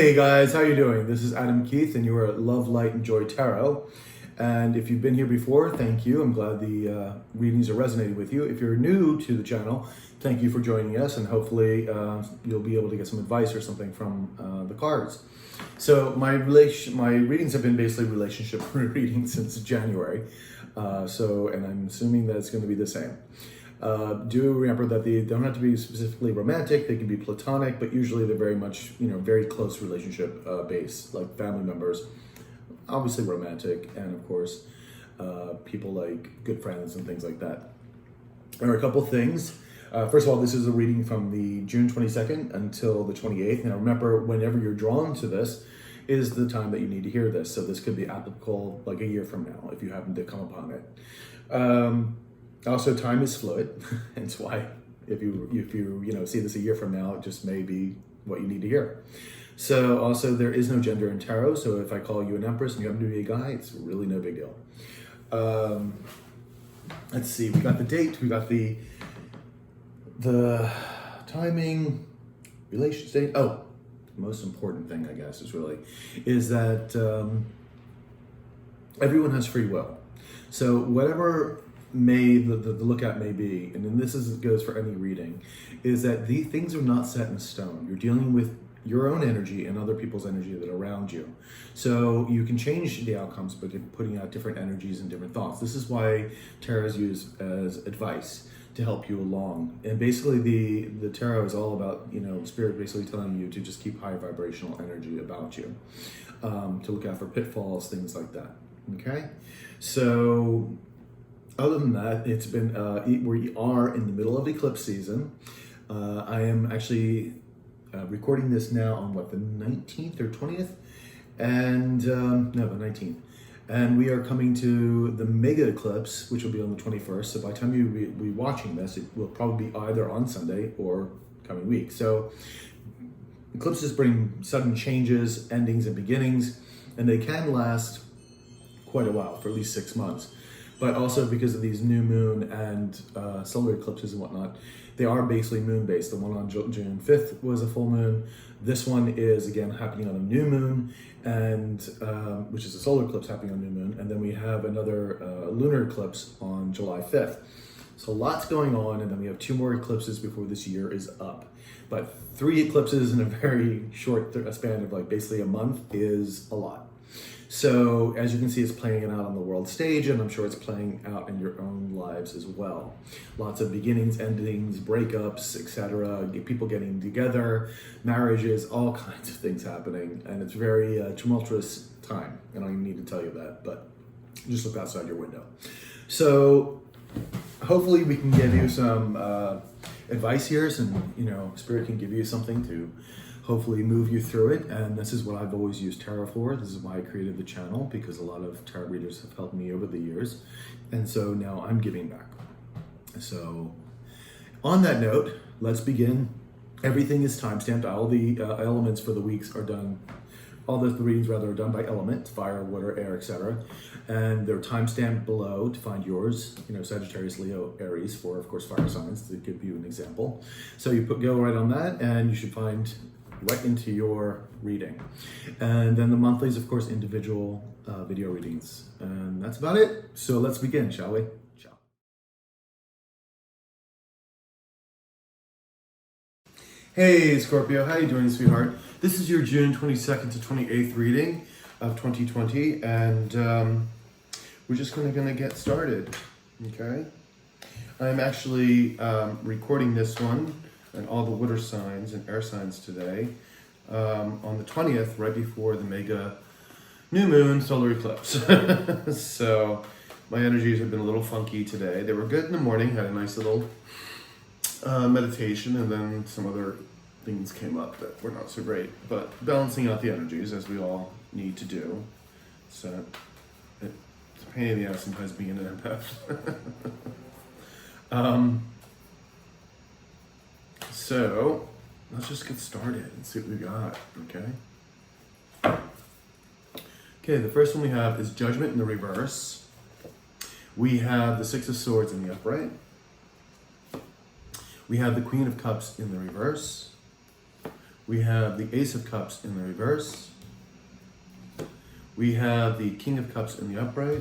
Hey guys, how you doing? This is Adam Keith and you are at Love, Light and Joy Tarot. And if you've been here before, thank you. I'm glad the readings are resonating with you. If you're new to the channel, thank you for joining us, and hopefully you'll be able to get some advice or something from the cards. So my readings have been basically relationship readings since January. And I'm assuming that it's going to be the same. Do remember that they don't have to be specifically romantic. They can be platonic, but usually they're very much, very close relationship based, like family members, obviously romantic, and of course, people like good friends and things like that. There are a couple things. First of all, this is a reading from the June 22nd until the 28th. Now remember, whenever you're drawn to this is the time that you need to hear this. So this could be applicable like a year from now if you happen to come upon it. Also, time is fluid. Hence why if you see this a year from now, it just may be what you need to hear. So also, there is no gender in tarot. So if I call you an empress and you happen to be a guy, it's really no big deal. Let's see. We got the date. We got the timing, relations date. Oh, the most important thing, I guess, is that everyone has free will. So whatever the lookout may be, and then goes for any reading, is that these things are not set in stone. You're dealing with your own energy and other people's energy that are around you. So you can change the outcomes by putting out different energies and different thoughts. This is why tarot is used as advice to help you along. And basically the tarot is all about, spirit basically telling you to just keep high vibrational energy about you, to look out for pitfalls, things like that. Okay? So other than that, it's been, we are in the middle of eclipse season. I am actually recording this now on the 19th or 20th? And, no, the 19th. And we are coming to the mega eclipse, which will be on the 21st. So by the time you be watching this, it will probably be either on Sunday or coming week. So eclipses bring sudden changes, endings, and beginnings, and they can last quite a while, for at least 6 months. But also because of these new moon and solar eclipses and whatnot, they are basically moon-based. The one on June 5th was a full moon. This one is, again, happening on a new moon, and which is a solar eclipse happening on new moon. And then we have another lunar eclipse on July 5th. So lots going on, and then we have 2 more eclipses before this year is up. But 3 eclipses in a very short span of basically a month is a lot. So as you can see, it's playing out on the world stage, and I'm sure it's playing out in your own lives as well. Lots of beginnings, endings, breakups, etc. People getting together, marriages, all kinds of things happening. And it's very tumultuous time. I don't even need to tell you that, but just look outside your window. So hopefully we can give you some advice here. Spirit can give you something to hopefully move you through it. And this is what I've always used tarot for. This is why I created the channel, because a lot of tarot readers have helped me over the years. And so now I'm giving back. So on that note, let's begin. Everything is timestamped. All the elements for the weeks are done. All the readings rather are done by element: fire, water, air, etc. And they're timestamped below to find yours. Sagittarius, Leo, Aries, for of course fire signs, to give you an example. So you go right on that, and you should find right into your reading. And then the monthlies, of course, individual video readings. And that's about it. So let's begin, shall we? Ciao. Hey Scorpio, how you doing, sweetheart? This is your June 22nd to 28th reading of 2020, and we're just gonna get started, okay? I'm actually recording this one and all the water signs and air signs today on the 20th, right before the mega new moon solar eclipse. So my energies have been a little funky today. They were good in the morning, had a nice little meditation, and then some other things came up that were not so great, but balancing out the energies, as we all need to do. So it's a pain in the ass sometimes being an empath. So let's just get started and see what we got, okay? Okay, the first one we have is Judgment in the reverse. We have the Six of Swords in the upright. We have the Queen of Cups in the reverse. We have the Ace of Cups in the reverse. We have the King of Cups in the upright.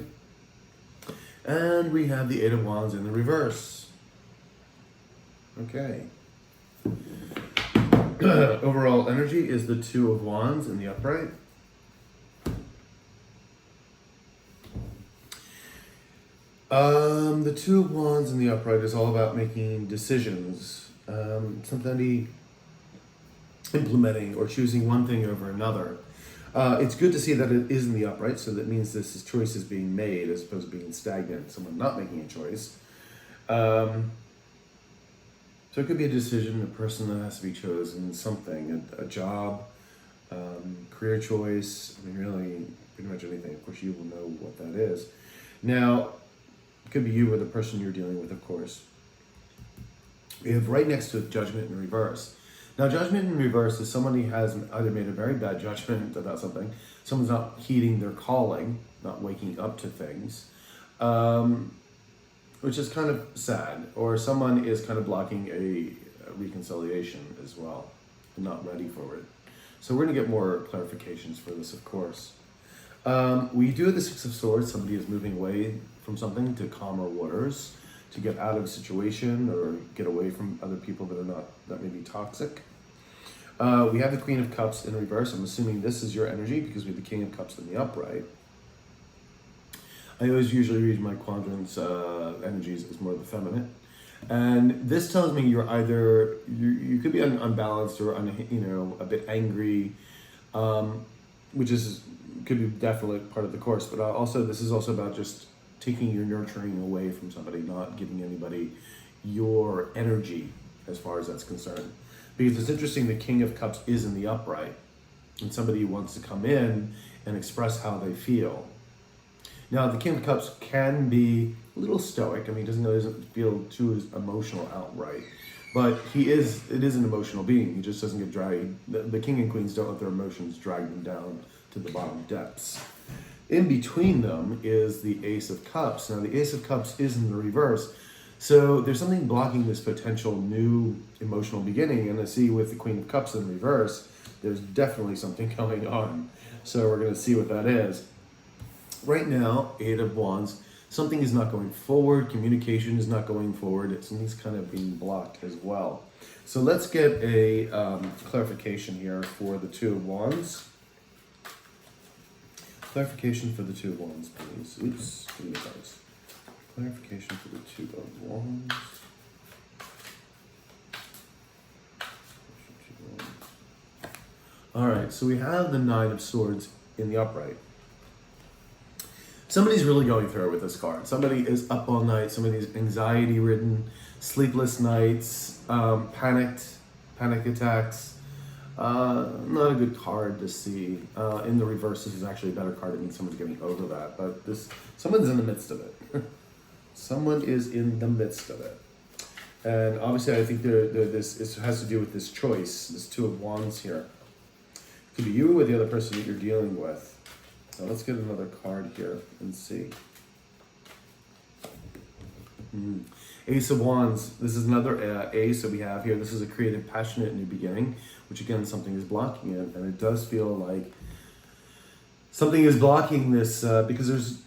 And we have the Eight of Wands in the reverse. Okay. Overall energy is the Two of Wands in the upright. The Two of Wands in the upright is all about making decisions. Something implementing or choosing one thing over another. It's good to see that it is in the upright, so that means this choice is being made as opposed to being stagnant, someone not making a choice. So it could be a decision, a person that has to be chosen, something, a job, career choice, I mean really pretty much anything. Of course you will know what that is. Now, it could be you or the person you're dealing with, of course. We have right next to Judgment in reverse. Now, Judgment in reverse is somebody has either made a very bad judgment about something, someone's not heeding their calling, not waking up to things, which is kind of sad, or someone is kind of blocking a reconciliation as well, and not ready for it. So we're going to get more clarifications for this, of course. We do have the Six of Swords. Somebody is moving away from something to calmer waters, to get out of a situation or get away from other people that may be toxic. We have the Queen of Cups in reverse. I'm assuming this is your energy because we have the King of Cups in the upright. I always usually read my quadrants energies as more of the feminine. And this tells me you're either, you could be unbalanced or a bit angry, which could be definitely part of the course, but also this is also about just taking your nurturing away from somebody, not giving anybody your energy as far as that's concerned. Because it's interesting, the King of Cups is in the upright, and somebody wants to come in and express how they feel. Now, the King of Cups can be a little stoic. I mean, he doesn't feel too emotional outright, but it is an emotional being. He just doesn't get dragged. The King and Queens don't let their emotions drag them down to the bottom depths. In between them is the Ace of Cups. Now, the Ace of Cups is in the reverse. So there's something blocking this potential new emotional beginning. And I see with the Queen of Cups in reverse, there's definitely something going on. So we're going to see what that is. Right now, Eight of Wands, something is not going forward. Communication is not going forward. Something's kind of being blocked as well. So let's get a clarification here for the Two of Wands. Clarification for the Two of Wands, please. Oops, give me cards. Clarification for the Two of Wands. All right, so we have the Nine of Swords in the upright. Somebody's really going through it with this card. Somebody is up all night. Somebody's anxiety-ridden, sleepless nights, panic attacks. Not a good card to see. In the reverse, this is actually a better card. It means someone's getting over that. But someone's in the midst of it. Someone is in the midst of it. And obviously, I think this has to do with this choice, this Two of Wands here. It could be you or the other person that you're dealing with. Now let's get another card here and see. Ace of Wands. This is another ace that we have here. This is a creative, passionate new beginning, which again, something is blocking it. And it does feel like something is blocking this because there's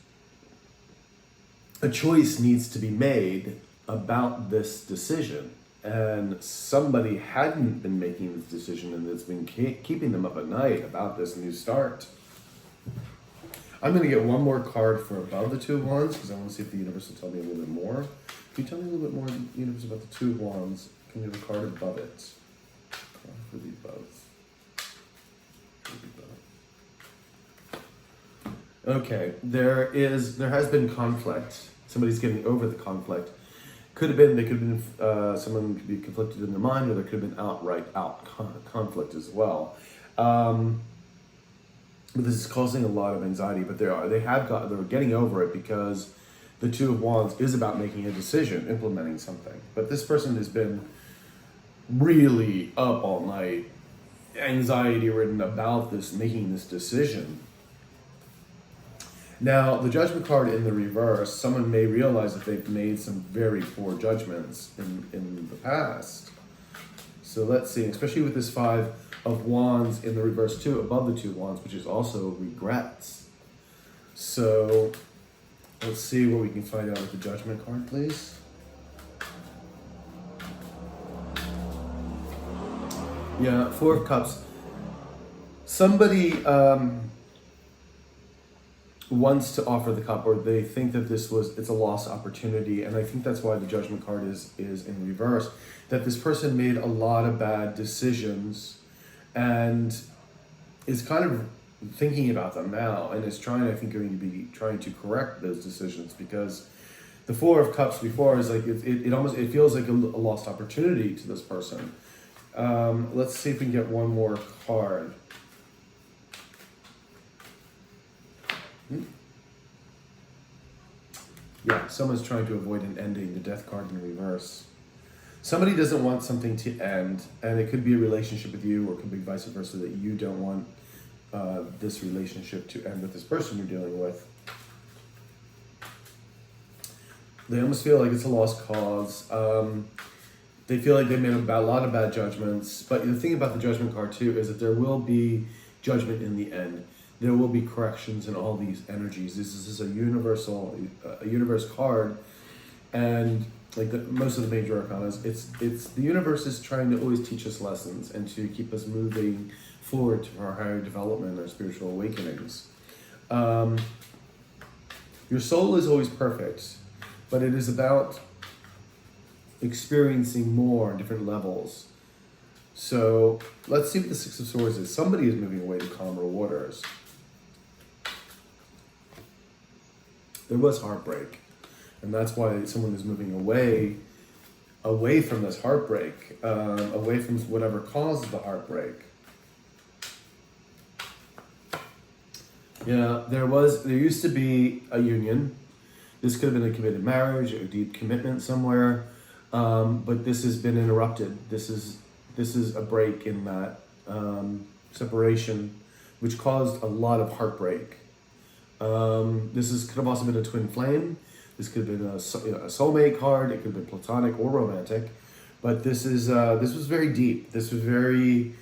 a choice needs to be made about this decision. And somebody hadn't been making this decision, and it's been keeping them up at night about this new start. I'm going to get one more card for above the Two of Wands because I want to see if the universe will tell me a little bit more. Can you tell me a little bit more, universe, about the Two of Wands? Can you have a card above it? Card for the above. Okay, there has been conflict. Somebody's getting over the conflict. Someone could be conflicted in their mind, or there could have been outright conflict as well. But this is causing a lot of anxiety, but they're getting over it because the Two of Wands is about making a decision, implementing something. But this person has been really up all night, anxiety ridden about this, making this decision. Now, the Judgment card in the reverse, someone may realize that they've made some very poor judgments in the past. So let's see, especially with this Five of Wands in the reverse too, above the Two of Wands, which is also regrets. So let's see what we can find out with the Judgment card, please. Yeah, Four of Cups. Somebody wants to offer the cup, or they think that it's a lost opportunity, and I think that's why the Judgment card is in reverse. That this person made a lot of bad decisions, and is kind of thinking about them now, and is trying to correct those decisions, because the Four of Cups before is like it feels like a lost opportunity to this person. Let's see if we can get one more card. Yeah, someone's trying to avoid an ending, the Death card in reverse. Somebody doesn't want something to end, and it could be a relationship with you, or it could be vice versa, that you don't want this relationship to end with this person you're dealing with. They almost feel like it's a lost cause. They feel like they made a lot of bad judgments, but the thing about the Judgment card too is that there will be judgment in the end. There will be corrections in all these energies. This is a universe card, and like most of the major arcana, it's the universe is trying to always teach us lessons and to keep us moving forward to our higher development, our spiritual awakenings. Your soul is always perfect, but it is about experiencing more on different levels. So let's see what the Six of Swords is. Somebody is moving away to calmer waters. There was heartbreak, and that's why someone is moving away from this heartbreak, away from whatever caused the heartbreak. Yeah, there used to be a union. This could have been a committed marriage, a deep commitment somewhere, but this has been interrupted. This is a break in that separation, which caused a lot of heartbreak. Could have also been a twin flame. This could have been a soulmate card. It could have been platonic or romantic, but this was very deep. This was very,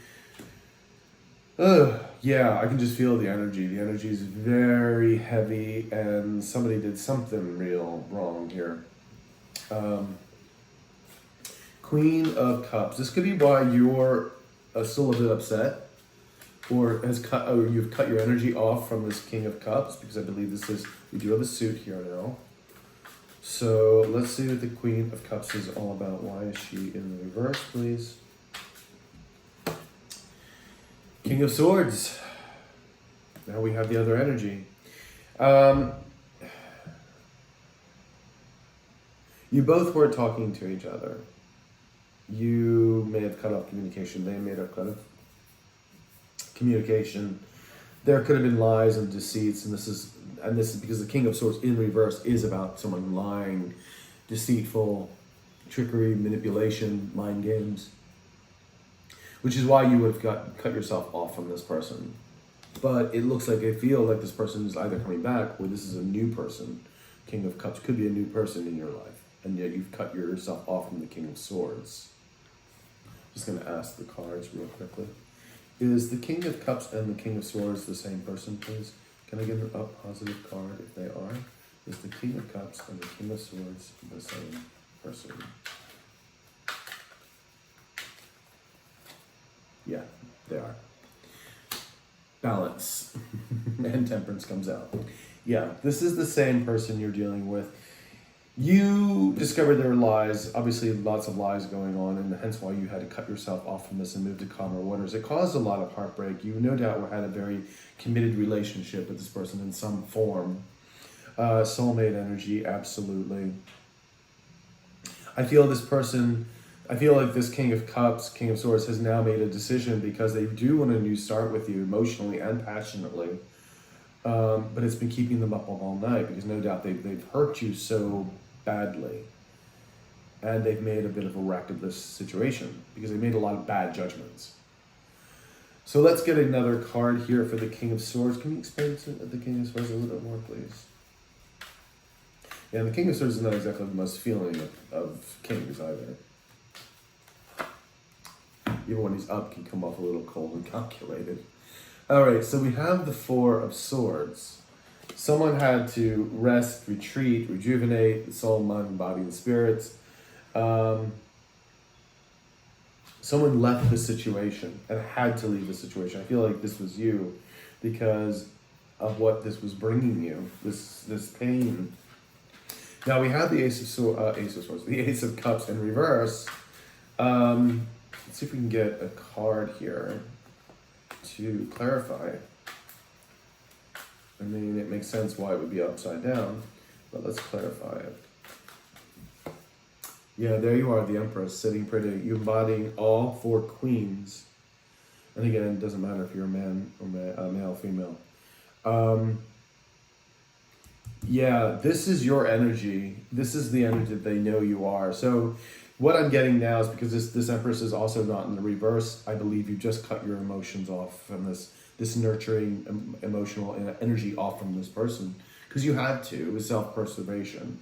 yeah, I can just feel the energy. The energy is very heavy, and somebody did something real wrong here. Queen of Cups. This could be why you're still a bit upset, or you've cut your energy off from this King of Cups, because I believe we do have a suit here now. So let's see what the Queen of Cups is all about. Why is she in the reverse, please? King of Swords. Now we have the other energy. You both weren't talking to each other. You may have cut off communication. They may have cut off communication. There could have been lies and deceits, and this is because the King of Swords in reverse is about someone lying, deceitful, trickery, manipulation, mind games, which is why you would have cut yourself off from this person. But it looks like I feel like this person is either coming back, or this is a new person. King of Cups could be a new person in your life, and yet you've cut yourself off from the King of Swords. Just going to ask the cards real quickly. Is the King of Cups and the King of Swords the same person, please? Can I get a positive card if they are? Is the King of Cups and the King of Swords the same person? Yeah, they are. Balance. And temperance comes out. Yeah, this is the same person you're dealing with. You discovered there were lies, obviously lots of lies going on, and hence why you had to cut yourself off from this and move to calmer waters. It caused a lot of heartbreak. You no doubt had a very committed relationship with this person in some form. Soulmate energy, absolutely. I feel like this King of Cups, King of Swords has now made a decision, because they do want a new start with you emotionally and passionately. But it's been keeping them up all night, because no doubt they've hurt you so badly, and they've made a bit of a wreck of this situation because they made a lot of bad judgments. So let's get another card here for the King of Swords. Can you explain the King of Swords a little bit more, please? Yeah, the King of Swords is not exactly the most feeling of kings either. even when he's up, can come off a little cold and calculated. All right, so we have the Four of Swords. Someone had to rest, retreat, rejuvenate the soul, mind, body, and spirits. Someone left the situation and had to leave the situation. I feel like this was you because of what this was bringing you, this pain. Now we have the Ace of Swords, the Ace of Cups in reverse. Let's see if we can get a card here to clarify. I mean, it makes sense why it would be upside down, but let's clarify it. Yeah, there you are, the Empress, sitting pretty. You're embodying all four queens. And again, it doesn't matter if you're a man or male, female. Yeah, this is your energy. This is the energy that they know you are. So what I'm getting now is because this Empress is also not in the reverse, I believe you just cut your emotions off from this nurturing emotional energy off from this person. Because you had to. It was self-preservation.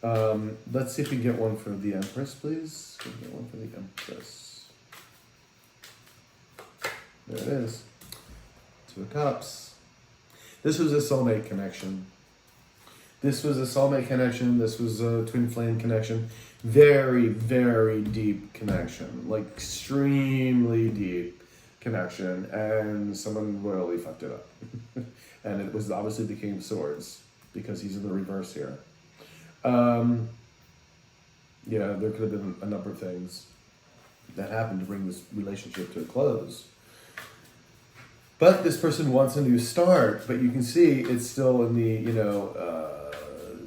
Let's see if we can get one for the Empress, please. Can we get one for the Empress? There it is. Two of Cups. This was a soulmate connection. This was a soulmate connection. This was a twin flame connection. Very, very deep connection. Like extremely deep connection. And someone royally fucked it up. And it was obviously the King of Swords because he's in the reverse here. Yeah, there could have been a number of things that happened to bring this relationship to a close. But this person wants a new start, but you can see it's still in the,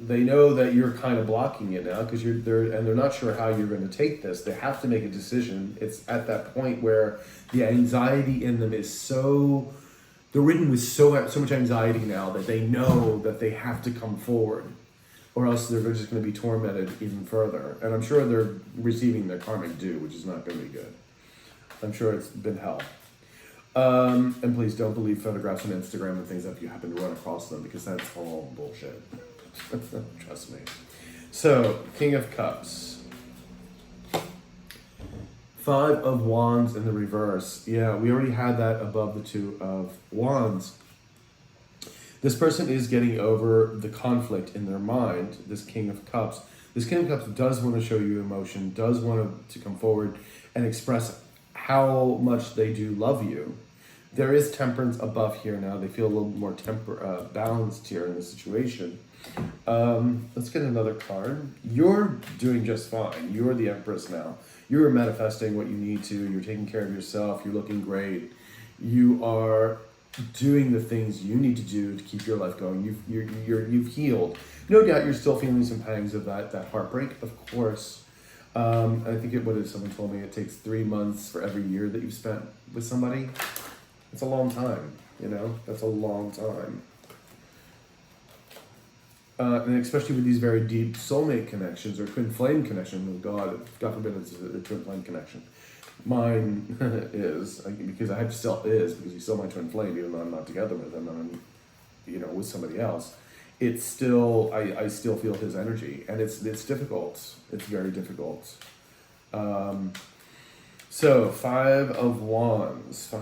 they know that you're kind of blocking it now because they're not sure how you're going to take this. They have to make a decision. It's at that point where the anxiety in them is so, they're ridden with so much anxiety now that they know that they have to come forward. Or else they're just going to be tormented even further. And I'm sure they're receiving their karmic due, which is not going to be good. I'm sure it's been hell. And please don't believe photographs on Instagram and things if you happen to run across them, because that's all bullshit. Trust me. So, King of Cups. Five of Wands in the reverse. Yeah, we already had that above the Two of Wands. This person is getting over the conflict in their mind, this King of Cups. This King of Cups does want to show you emotion, does want to come forward and express how much they do love you. There is temperance above here now. They feel a little more balanced here in the situation. Let's get another card. You're doing just fine. You're the Empress now. You're manifesting what you need to. You're taking care of yourself. You're looking great. You are doing the things you need to do to keep your life going. You've healed. No doubt you're still feeling some pangs of that heartbreak, of course. I think someone told me it takes 3 months for every year that you've spent with somebody. It's a long time, that's a long time. And especially with these very deep soulmate connections or twin flame connections. God forbid it's a twin flame connection. Mine is, because I still is, because he's still my twin flame, even though I'm not together with him and I'm, with somebody else. It's still, I still feel his energy, and it's difficult. It's very difficult. So, Five of Wands.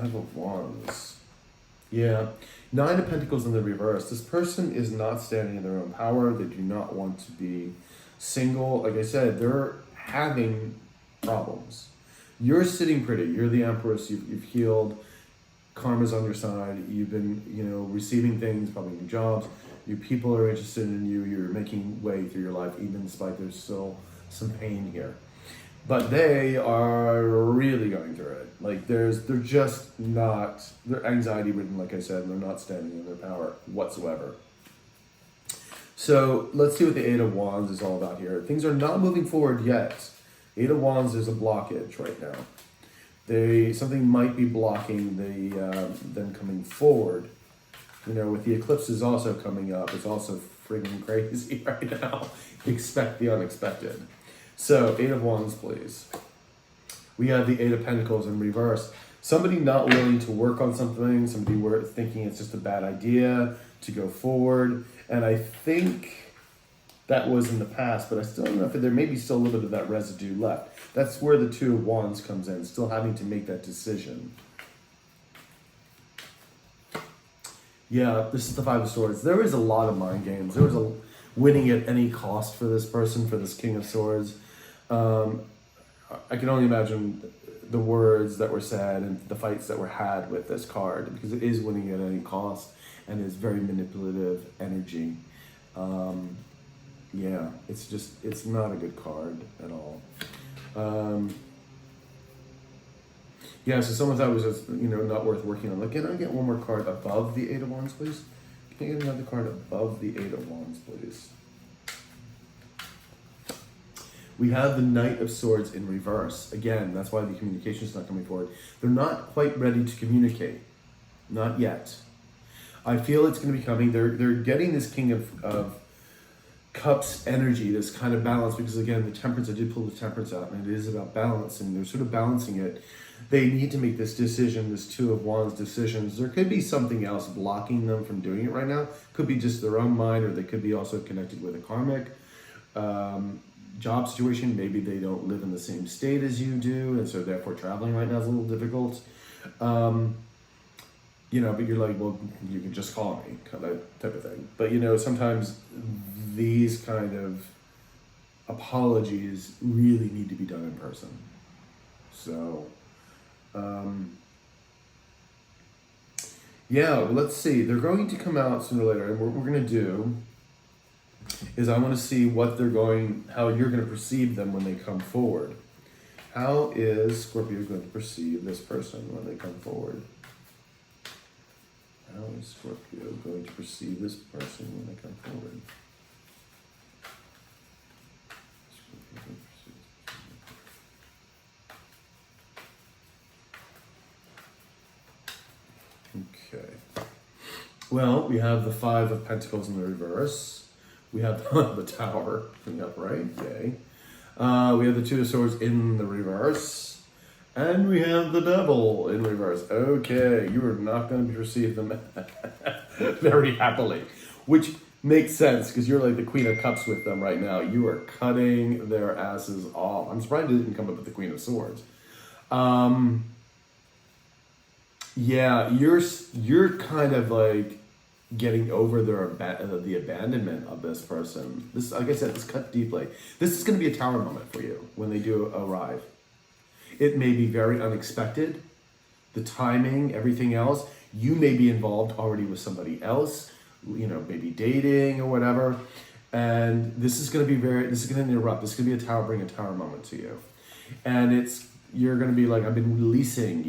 Yeah. Nine of Pentacles in the reverse. This person is not standing in their own power. They do not want to be single. Like I said, they're having problems. You're sitting pretty. You're the Empress. You've healed. Karma's on your side. You've been, receiving things, probably new jobs. New people are interested in you. You're making way through your life, even despite there's still some pain here. But they are really going through it. Like they're just not, they're anxiety ridden, like I said, and they're not standing in their power whatsoever. So let's see what the Eight of Wands is all about here. Things are not moving forward yet. Eight of Wands, there's a blockage right now. Something might be blocking them coming forward. With the eclipses also coming up, it's also freaking crazy right now. Expect the unexpected. So, Eight of Wands, please. We have the Eight of Pentacles in reverse. Somebody not willing to work on something, somebody thinking it's just a bad idea to go forward. And I think that was in the past, but I still don't know if there may be still a little bit of that residue left. That's where the Two of Wands comes in, still having to make that decision. Yeah, this is the Five of Swords. There is a lot of mind games. There was a winning at any cost for this person, for this King of Swords. I can only imagine the words that were said and the fights that were had with this card, because it is winning at any cost and is very manipulative energy. Yeah, it's not a good card at all. Yeah, so some of that was just, not worth working on. Like, can I get one more card above the Eight of Wands, please? Can I get another card above the Eight of Wands, please? We have the Knight of Swords in reverse. Again, that's why the communication is not coming forward. They're not quite ready to communicate. Not yet. I feel it's going to be coming. They're getting this King of Cups energy, this kind of balance, because again, the Temperance, I did pull the Temperance out, and it is about balance, and they're sort of balancing it. They need to make this decision, this Two of Wands decisions. There could be something else blocking them from doing it right now. Could be just their own mind, or they could be also connected with a karmic job situation. Maybe they don't live in the same state as you do, and so therefore traveling right now is a little difficult. But you're like, well, you can just call me, kind of type of thing. But sometimes these kind of apologies really need to be done in person. So, let's see. They're going to come out sooner or later, and what we're going to do is I want to see how you're going to perceive them when they come forward. How is Scorpio going to perceive this person when they come forward? How is Scorpio going to perceive this person when they come forward? Okay. Well, we have the Five of Pentacles in the reverse. We have the Tower in the upright. Yay. We have the Two of Swords in the reverse. And we have the Devil in reverse. Okay, you are not going to receive them very happily. Which makes sense, because you're like the Queen of Cups with them right now. You are cutting their asses off. I'm surprised it didn't come up with the Queen of Swords. You're kind of like getting over the abandonment of this person. This, like I said, this cut deeply. This is going to be a Tower moment for you when they do arrive. It may be very unexpected. The timing, everything else. You may be involved already with somebody else, maybe dating or whatever. And this is going to interrupt. This is going to be bring a Tower moment to you. And you're going to be like, I've been releasing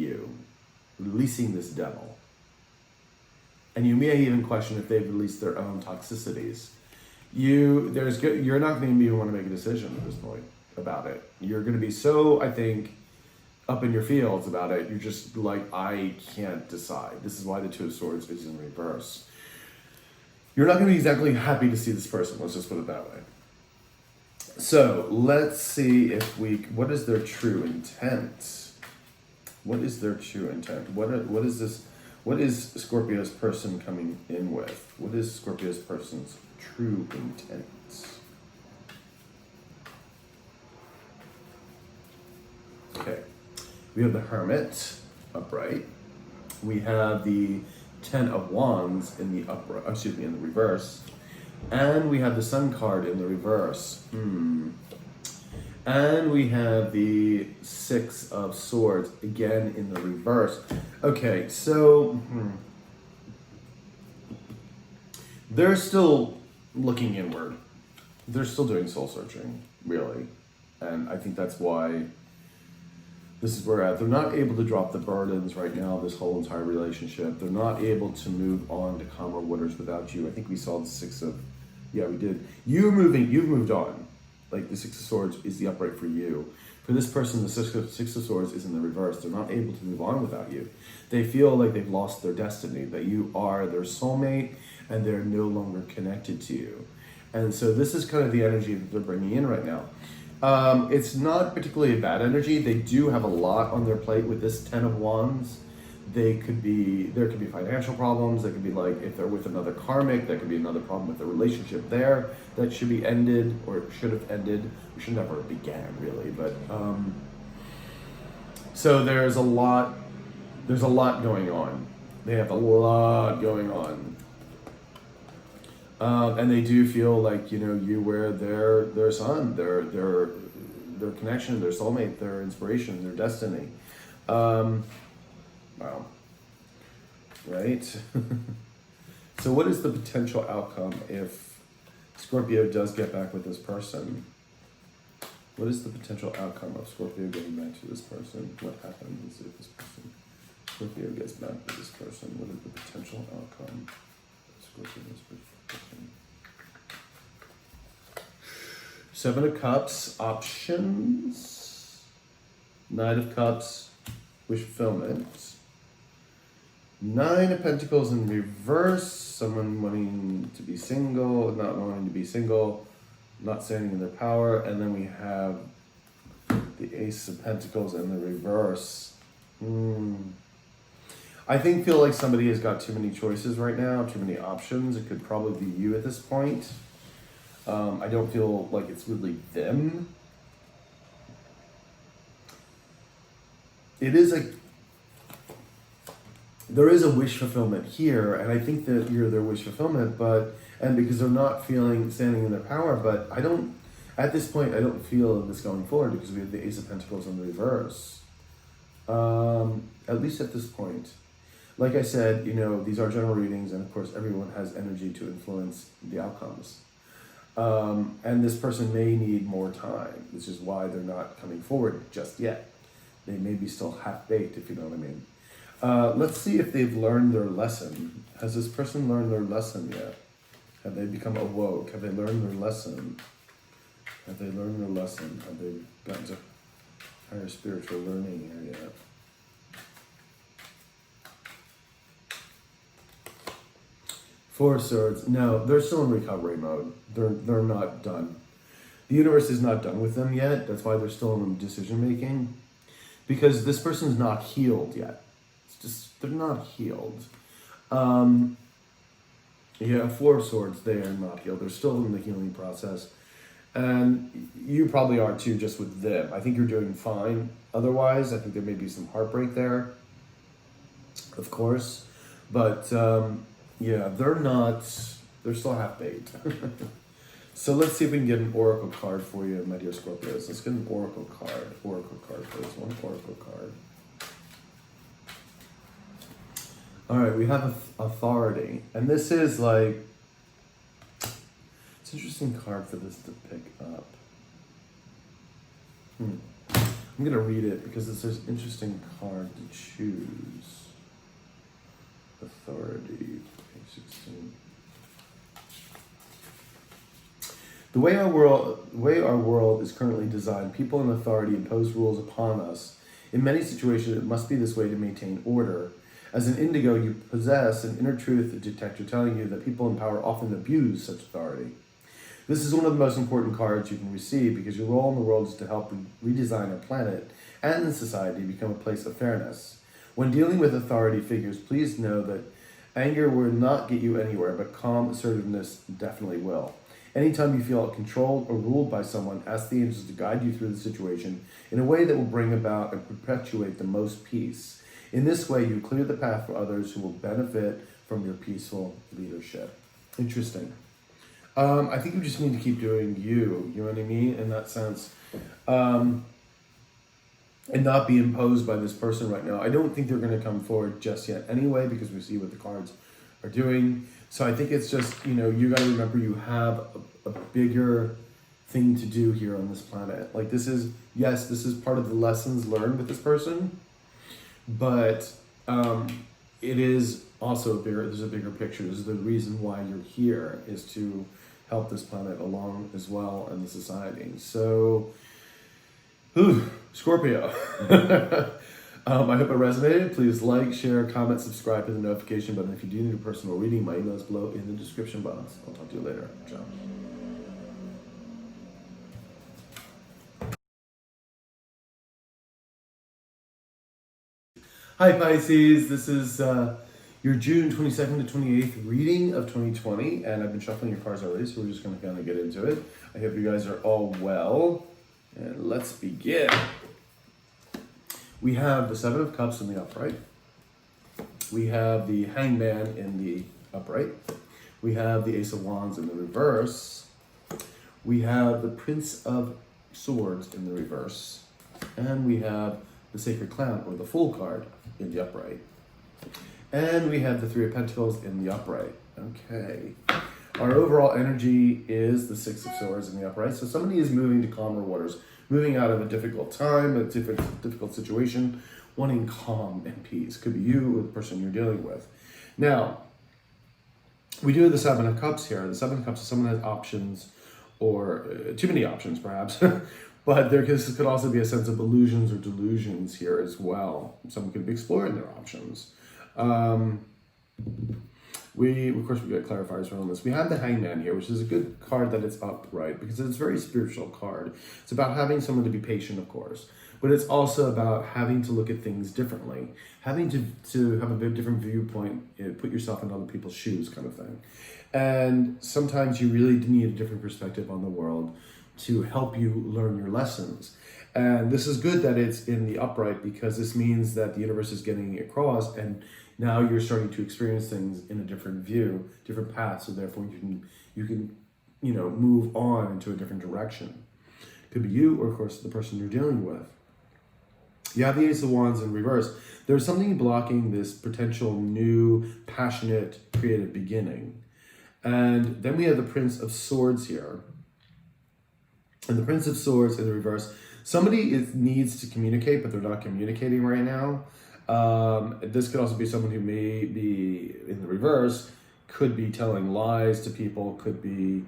this devil. And you may even question if they've released their own toxicities. You're not going to even want to make a decision at this point about it. You're going to be so, I think, up in your fields about it. You're just like, I can't decide. This is why the Two of Swords is in reverse. You're not going to be exactly happy to see this person. Let's just put it that way. So let's see what is their true intent? What is their true intent? What is this? What is Scorpio's person coming in with? What is Scorpio's person's true intent? Okay. We have the Hermit upright. We have the Ten of Wands in the in the reverse. And we have the Sun card in the reverse. And we have the Six of Swords again in the reverse. Okay, so they're still looking inward. They're still doing soul searching, really. And I think that's why this is where we're at. They're not able to drop the burdens right now of this whole entire relationship. They're not able to move on to calmer waters without you. I think we saw the we did. You've moved on. Like the Six of Swords is the upright for you. For this person, the Six of Swords is in the reverse. They're not able to move on without you. They feel like they've lost their destiny, that you are their soulmate and they're no longer connected to you. And so this is kind of the energy that they're bringing in right now. It's not particularly a bad energy. They do have a lot on their plate with this Ten of Wands. there could be financial problems. There could be like, if they're with another karmic, there could be another problem with the relationship there that should be ended or should have ended. We should never began really, but so there's a lot going on. They have a lot going on. And they do feel like, you were their sun, their connection, their soulmate, their inspiration, their destiny. Wow. Right? So what is the potential outcome if Scorpio does get back with this person? What is the potential outcome of Scorpio getting back to this person? What happens if this person, Scorpio gets back with this person? What is the potential outcome of Scorpio gets back with this person? Seven of Cups, options. Knight of Cups, wish fulfillment. Nine of Pentacles in reverse, someone wanting to be single, not wanting to be single, not standing in their power. And then we have the Ace of Pentacles in the reverse. I feel like somebody has got too many choices right now, too many options. It could probably be you at this point. I don't feel like it's really them. There is a wish fulfillment here, and I think that you're their wish fulfillment, and because they're not standing in their power, but at this point, I don't feel this going forward because we have the Ace of Pentacles in the reverse. At least at this point. Like I said, these are general readings, and of course, everyone has energy to influence the outcomes. And this person may need more time, which is why they're not coming forward just yet. They may be still half-baked, if you know what I mean. Let's see if they've learned their lesson. Has this person learned their lesson yet? Have they become awoke? Have they learned their lesson? Have they learned their lesson? Have they gotten to higher spiritual learning here yet? Four of Swords. No, they're still in recovery mode. They're not done. The universe is not done with them yet. That's why they're still in decision making. Because this person's not healed yet. They're not healed. Yeah, Four of Swords, they are not healed. They're still in the healing process. And you probably are too, just with them. I think you're doing fine. Otherwise, I think there may be some heartbreak there, of course. But yeah, they're still half-baked. So let's see if we can get an oracle card for you, my dear Scorpios. Let's get an oracle card. Oracle card for this one. Oracle card. All right, we have authority. And this is like, it's an interesting card for this to pick up. I'm going to read it because it's an interesting card to choose. Authority, page 16. The way our world is currently designed, people in authority impose rules upon us. In many situations, it must be this way to maintain order. As an Indigo, you possess an inner truth detector telling you that people in power often abuse such authority. This is one of the most important cards you can receive because your role in the world is to help redesign our planet and the society become a place of fairness. When dealing with authority figures, please know that anger will not get you anywhere, but calm assertiveness definitely will. Anytime you feel controlled or ruled by someone, ask the angels to guide you through the situation in a way that will bring about and perpetuate the most peace. In this way, you clear the path for others who will benefit from your peaceful leadership. Interesting. I think you just need to keep doing you know what I mean, in that sense. And not be imposed by this person right now. I don't think they're going to come forward just yet anyway, because we see what the cards are doing. So I think it's just, you got to remember you have a bigger thing to do here on this planet. Like this is part of the lessons learned with this person, but it is also there's a bigger picture. This is the reason why you're here, is to help this planet along as well and the society. So, Scorpio. I hope it resonated. Please like, share, comment, subscribe, hit the notification button. If you do need a personal reading, my email is below in the description box. I'll talk to you later. Ciao. Hi Pisces, this is your June 22nd to 28th reading of 2020, and I've been shuffling your cards already, so we're just going to kind of get into it. I hope you guys are all well, and let's begin. We have the Seven of Cups in the upright. We have the Hangman in the upright. We have the Ace of Wands in the reverse. We have the Prince of Swords in the reverse. And we have the Sacred Clown, or the Fool card, in the upright. And we have the Three of Pentacles in the upright. Okay. Our overall energy is the Six of Swords in the upright. So somebody is moving to calmer waters, moving out of a difficult time, a difficult situation, wanting calm and peace. Could be you or the person you're dealing with. Now, we do have the Seven of Cups here. The Seven of Cups is someone has options, or too many options perhaps, but this could also be a sense of illusions or delusions here as well. Someone could be exploring their options. Of course, we got clarifiers around this. We have the Hangman here, which is a good card that it's upright because it's a very spiritual card. It's about having someone to be patient, of course, but it's also about having to look at things differently, having to have a bit different viewpoint, put yourself in other people's shoes kind of thing. And sometimes you really need a different perspective on the world to help you learn your lessons. And this is good that it's in the upright because this means that the universe is getting across, and now you're starting to experience things in a different view, different path, so therefore you can move on into a different direction. Could be you, or of course the person you're dealing with. You have the Ace of Wands in reverse. There's something blocking this potential new, passionate, creative beginning. And then we have the Prince of Swords here. And the Prince of Swords in the reverse. Somebody needs to communicate, but they're not communicating right now. This could also be someone who may be in the reverse, could be telling lies to people, could be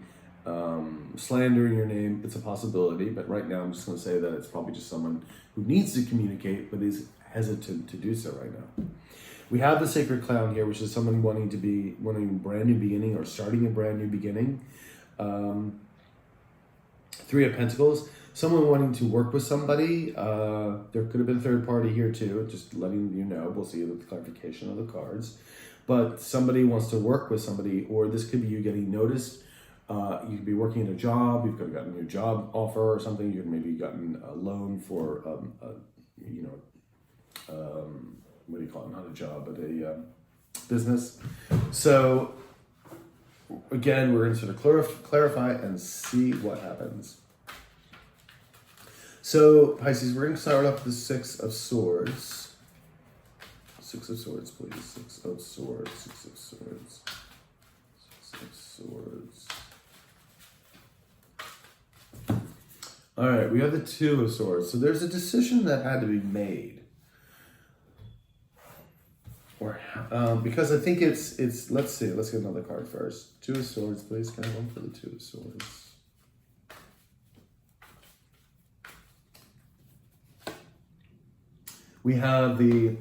slandering your name. It's a possibility, but right now I'm just going to say that it's probably just someone who needs to communicate, but is hesitant to do so right now. We have the Sacred Clown here, which is someone wanting a brand new beginning or starting a brand new beginning. Three of Pentacles, someone wanting to work with somebody. There could have been a third party here too, just letting you know. We'll see the clarification of the cards. But somebody wants to work with somebody, or this could be you getting noticed. You could be working at a job, you've got a new job offer or something. You've maybe gotten a loan for, what do you call it? Not a job, but a business. So again, we're going to sort of clarify and see what happens. So Pisces, we're going to start off with the Six of Swords. Six of Swords, please. Six of Swords. Six of Swords. Six of Swords. All right, we have the Two of Swords. So there's a decision that had to be made. Or because I think it's let's see, let's get another card first. Two of Swords, please. Can I have one for the Two of Swords? We have the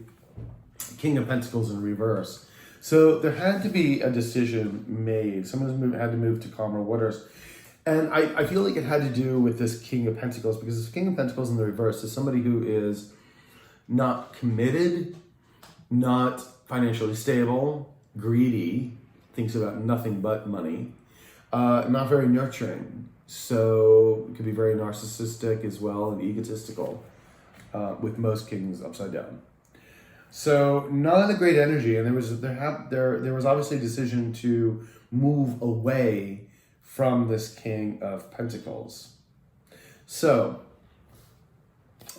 King of Pentacles in reverse. So there had to be a decision made. Someone had to move to calmer waters. And I feel like it had to do with this King of Pentacles, because this King of Pentacles in the reverse is somebody who is not committed, not financially stable, greedy, thinks about nothing but money, not very nurturing. So it could be very narcissistic as well and egotistical, with most kings upside down. So not a great energy, and there was obviously a decision to move away from this King of Pentacles. So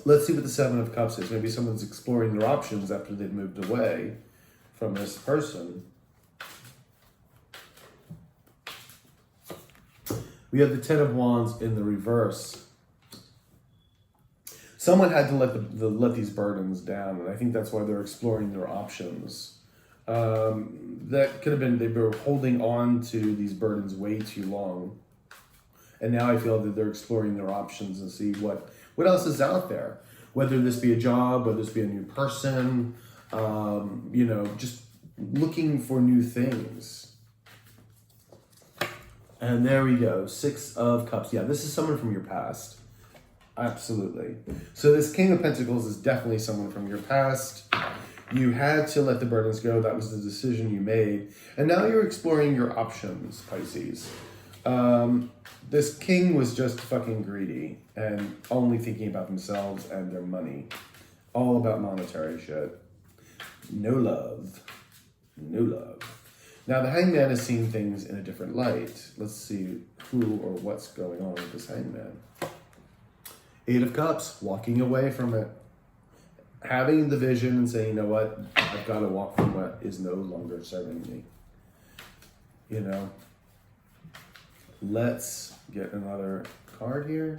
let's see what the Seven of Cups is. Maybe someone's exploring their options after they've moved away from this person. We have the Ten of Wands in the reverse. Someone had to let these burdens down, and I think that's why they're exploring their options. That could have been they were holding on to these burdens way too long, and now I feel that they're exploring their options and see what else is out there. Whether this be a job, whether this be a new person, just looking for new things. And there we go, Six of Cups. Yeah, this is someone from your past. Absolutely. So this King of Pentacles is definitely someone from your past. You had to let the burdens go. That was the decision you made. And now you're exploring your options, Pisces. This king was just fucking greedy and only thinking about themselves and their money. All about monetary shit. No love. No love. Now the hangman is seeing things in a different light. Let's see who or what's going on with this hangman. 8 of Cups, walking away from it. Having the vision and saying, you know what, I've got to walk from what is no longer serving me. You know, let's get another card here.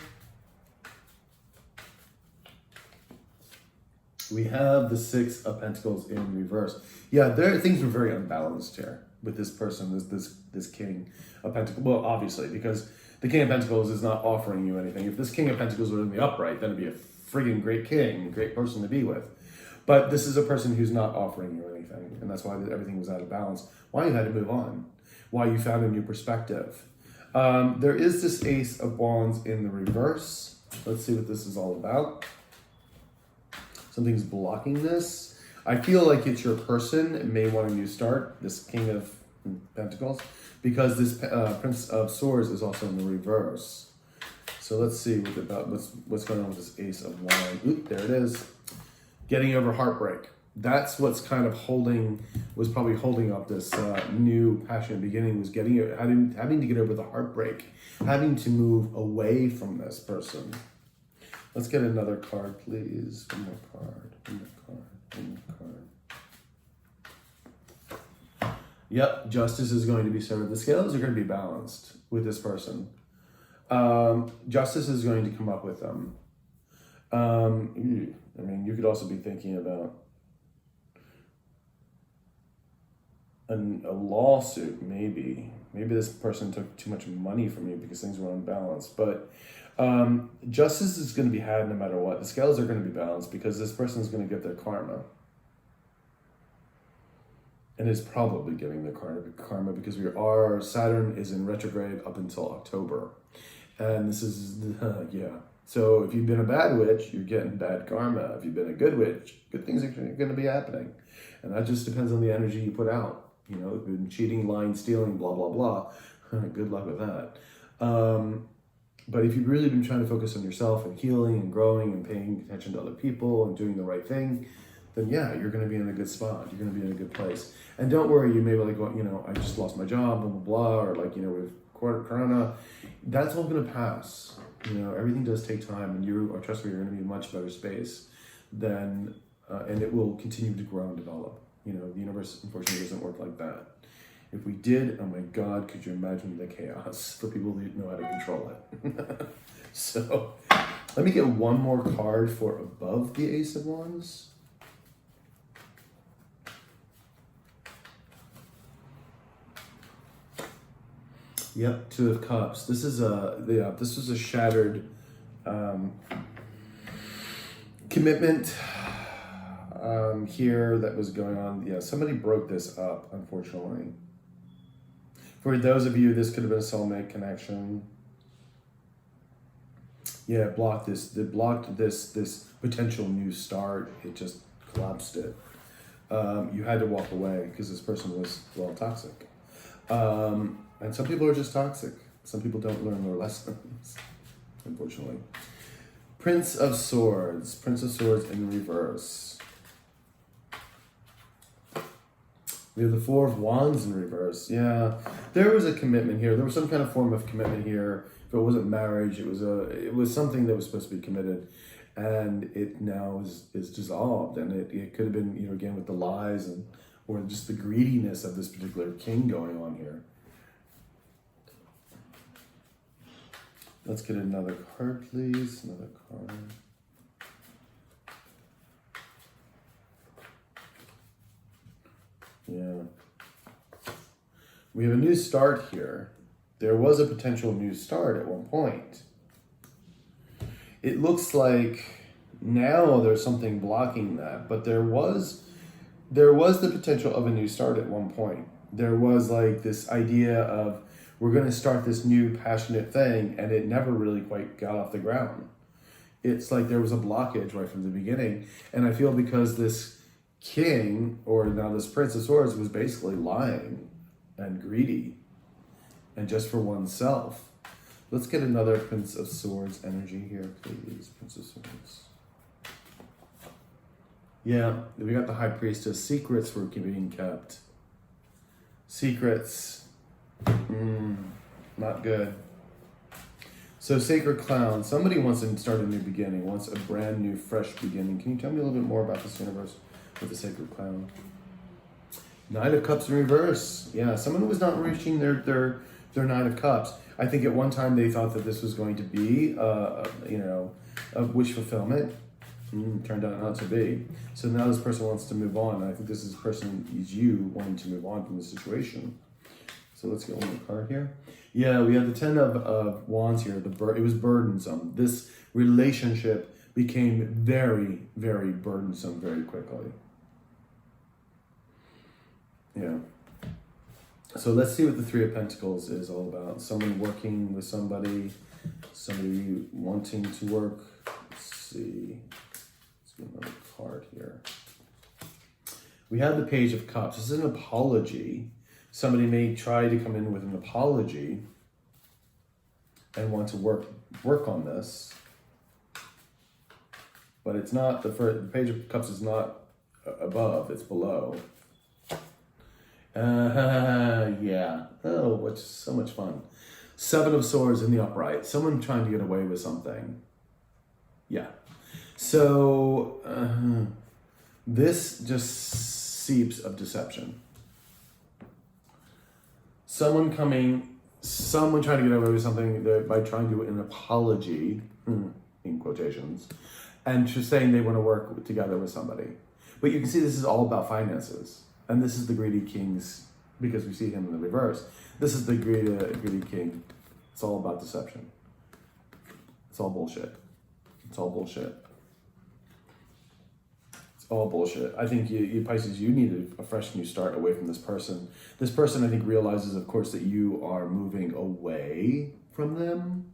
We have the 6 of Pentacles in reverse. Yeah, things were very unbalanced here with this person, this King of Pentacles. Well, obviously, because the King of Pentacles is not offering you anything. If this King of Pentacles were in the upright, then it'd be a friggin' great king, great person to be with. But this is a person who's not offering you anything, and that's why everything was out of balance. Why you had to move on. Why you found a new perspective. There is this Ace of Wands in the reverse. Let's see what this is all about. Something's blocking this. I feel like it's your person. It may want a new start, this King of Pentacles, because this Prince of Swords is also in the reverse. So let's see what's going on with this Ace of Wands. Oop, there it is. Getting over heartbreak. That's what's kind of was probably holding up this new passionate beginning, was having to get over the heartbreak, having to move away from this person. Let's get another card, please. One more card, one more card, one more card. Yep, justice is going to be served. The scales are going to be balanced with this person. Justice is going to come up with them. I mean, you could also be thinking about a lawsuit, maybe. Maybe this person took too much money from you because things were unbalanced. But justice is going to be had no matter what. The scales are going to be balanced because this person is going to get their karma. And is probably getting their karma because Saturn is in retrograde up until October. And this is, yeah. So if you've been a bad witch, you're getting bad karma. If you've been a good witch, good things are going to be happening. And that just depends on the energy you put out. You know, if you've been cheating, lying, stealing, blah, blah, blah. Good luck with that. But if you've really been trying to focus on yourself and healing and growing and paying attention to other people and doing the right thing, then yeah, you're going to be in a good spot. You're going to be in a good place. And don't worry, you may be like, you know, I just lost my job, blah, blah, blah, or like, you know, with Corona. That's all going to pass. You know, everything does take time, and trust me, you're going to be in a much better space than, and it will continue to grow and develop. You know, the universe, unfortunately, doesn't work like that. If we did, oh my God, could you imagine the chaos for people who know how to control it? So, let me get one more card for above the Ace of Wands. Yep, 2 of Cups. This is this was a shattered commitment here that was going on. Yeah, somebody broke this up, unfortunately. For those of you, this could have been a soulmate connection. Yeah, it blocked this potential new start. It just collapsed it. You had to walk away because this person was, well, toxic. And some people are just toxic. Some people don't learn their lessons, unfortunately. Prince of Swords in reverse. We have the 4 of Wands in reverse. Yeah, there was a commitment here. There was some kind of form of commitment here. If it wasn't marriage, it was something that was supposed to be committed, and it now is dissolved. And it could have been, you know, again with the lies or just the greediness of this particular king going on here. Let's get another card, please. Another card. Yeah. We have a new start here. There was a potential new start at one point. It looks like now there's something blocking that, but there was the potential of a new start at one point. There was like this idea of, we're going to start this new passionate thing, and it never really quite got off the ground. It's like there was a blockage right from the beginning, and I feel because this king, or now this Prince of Swords, was basically lying and greedy and just for oneself. Let's get another Prince of Swords energy here, please. Prince of Swords. Yeah, we got the High Priestess. Secrets were being kept. Secrets. Not good. So Sacred Clown. Somebody wants to start a new beginning, wants a brand new, fresh beginning. Can you tell me a little bit more about this universe with the Sacred Clown? Knight of Cups in reverse. Yeah, someone was not reaching their Knight of Cups. I think at one time they thought that this was going to be, a wish fulfillment. Turned out not to be. So now this person wants to move on. I think this is person is you wanting to move on from the situation. So let's get one more card here. Yeah, we have the Ten of Wands here. It was burdensome. This relationship became very, very burdensome very quickly. Yeah. So let's see what the Three of Pentacles is all about. Someone working with somebody wanting to work. Let's see. Let's get another card here. We have the Page of Cups. This is an apology. Somebody may try to come in with an apology and want to work on this. But it's not, the Page of Cups is not above, it's below. Yeah. Oh, which is so much fun. Seven of Swords in the upright. Someone trying to get away with something. Yeah. So, this just seeps of deception. Someone trying to get away with something by trying to do an apology, in quotations, and just saying they want to work together with somebody. But you can see this is all about finances. And this is the greedy king's, because we see him in the reverse. This is the greedy king. It's all about deception. It's all bullshit. It's all bullshit. It's all bullshit. I think you Pisces, you need a fresh new start away from this person. This person, I think, realizes, of course, that you are moving away from them.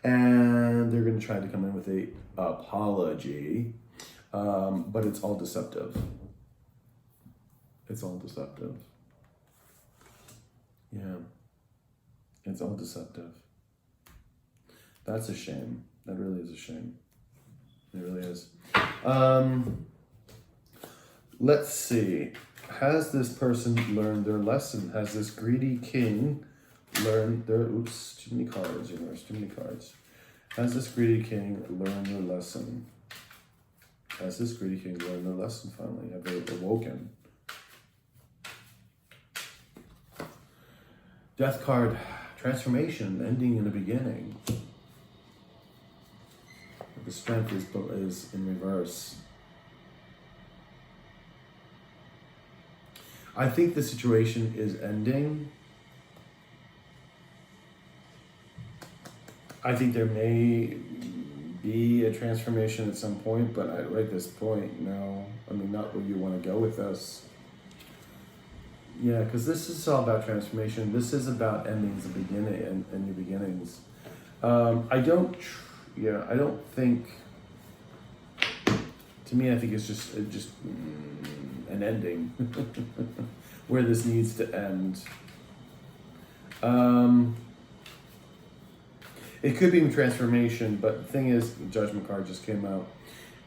And they're going to try to come in with a apology. But it's all deceptive. It's all deceptive. Yeah. It's all deceptive. That's a shame. That really is a shame. It really is. Let's see. Has this person learned their lesson? Has this greedy king learned their... Oops, too many cards, universe, too many cards. Has this greedy king learned their lesson? Has this greedy king learned their lesson finally? Have they awoken? Death card, transformation, ending in a beginning. The Strength is in reverse. I think the situation is ending. I think there may be a transformation at some point, but at this point, no. I mean, not where you want to go with this. Yeah, because this is all about transformation. This is about endings and beginning and new beginnings. I don't think. To me, I think it's just an ending where this needs to end. It could be transformation, but the thing is, the Judgment card just came out.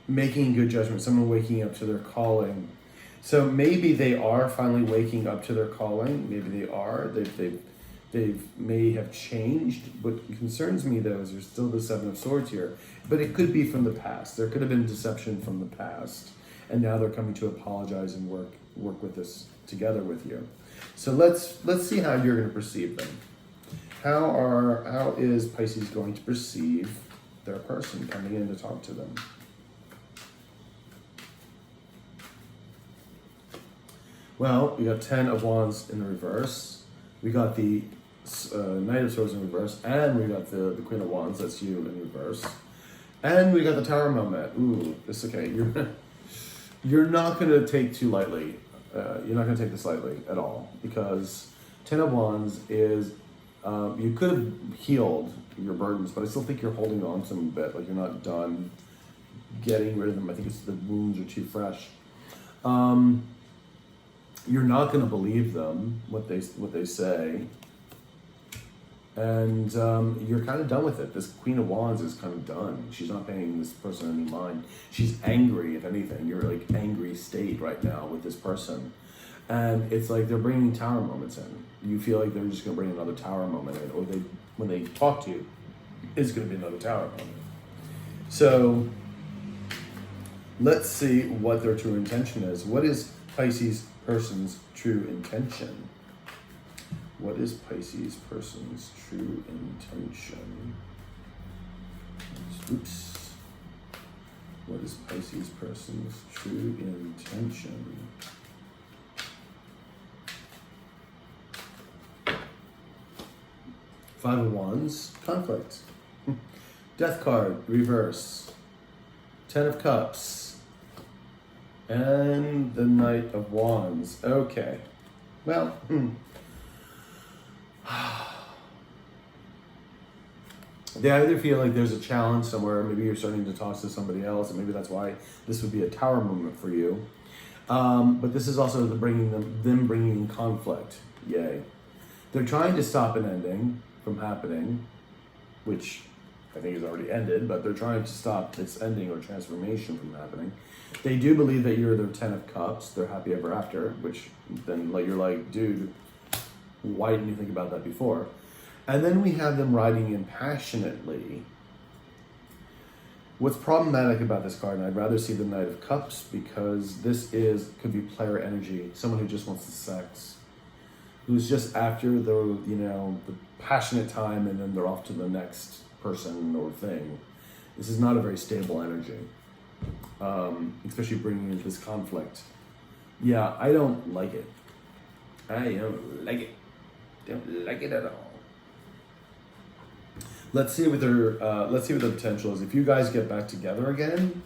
Making good judgment, someone waking up to their calling. So maybe they are finally waking up to their calling. Maybe they are. They may have changed. What concerns me, though, is there's still the Seven of Swords here. But it could be from the past. There could have been deception from the past. And now they're coming to apologize and work with this together with you. So let's see how you're going to perceive them. How is Pisces going to perceive their person coming in to talk to them? Well, we got 10 of Wands in the reverse. We got the Knight of Swords in reverse. And we got the Queen of Wands, that's you, in reverse. And we got the Tower moment. Ooh, it's okay. You're not going to take too lightly. You're not going to take this lightly at all. Because 10 of Wands is, you could have healed your burdens, but I still think you're holding on to them a bit. Like you're not done getting rid of them. I think it's the wounds are too fresh. You're not going to believe them, what they say. And you're kind of done with it. This Queen of Wands is kind of done. She's not paying this person any mind. She's angry, if anything. You're like angry state right now with this person. And it's like they're bringing tower moments in. You feel like they're just going to bring another tower moment in. Or when they talk to you, it's going to be another tower moment. So let's see what their true intention is. What is Pisces person's true intention? What is Pisces person's true intention? Oops. What is Pisces person's true intention? Five of Wands, conflict. Death card, reverse. Ten of Cups. And the Knight of Wands. Okay. Well, they either feel like there's a challenge somewhere, maybe you're starting to talk to somebody else, and maybe that's why this would be a tower moment for you. But this is also them bringing conflict. Yay. They're trying to stop an ending from happening, which I think has already ended, but they're trying to stop this ending or transformation from happening. They do believe that you're their Ten of Cups, they're happy ever after, which then you're like, dude, why didn't you think about that before? And then we have them riding in passionately. What's problematic about this card, and I'd rather see the Knight of Cups, because this could be player energy, someone who just wants the sex, who's just after the passionate time, and then they're off to the next person or thing. This is not a very stable energy, especially bringing in this conflict. Yeah, I don't like it. I don't like it. Don't like it at all. Let's see what their potential is. If you guys get back together again,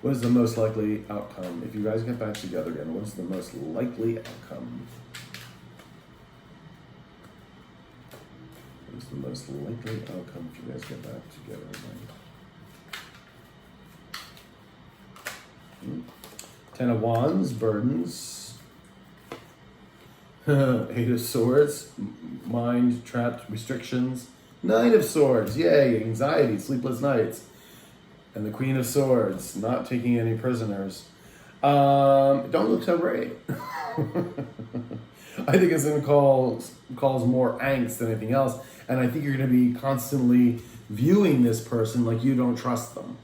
what is the most likely outcome? If you guys get back together again, what is the most likely outcome? What is the most likely outcome if you guys get back together again? Ten of Wands, burdens. Eight of Swords, mind trapped, restrictions. Nine of Swords, yay, anxiety, sleepless nights. And the Queen of Swords, not taking any prisoners. Don't look so great. I think it's going to cause more angst than anything else. And I think you're going to be constantly viewing this person like you don't trust them.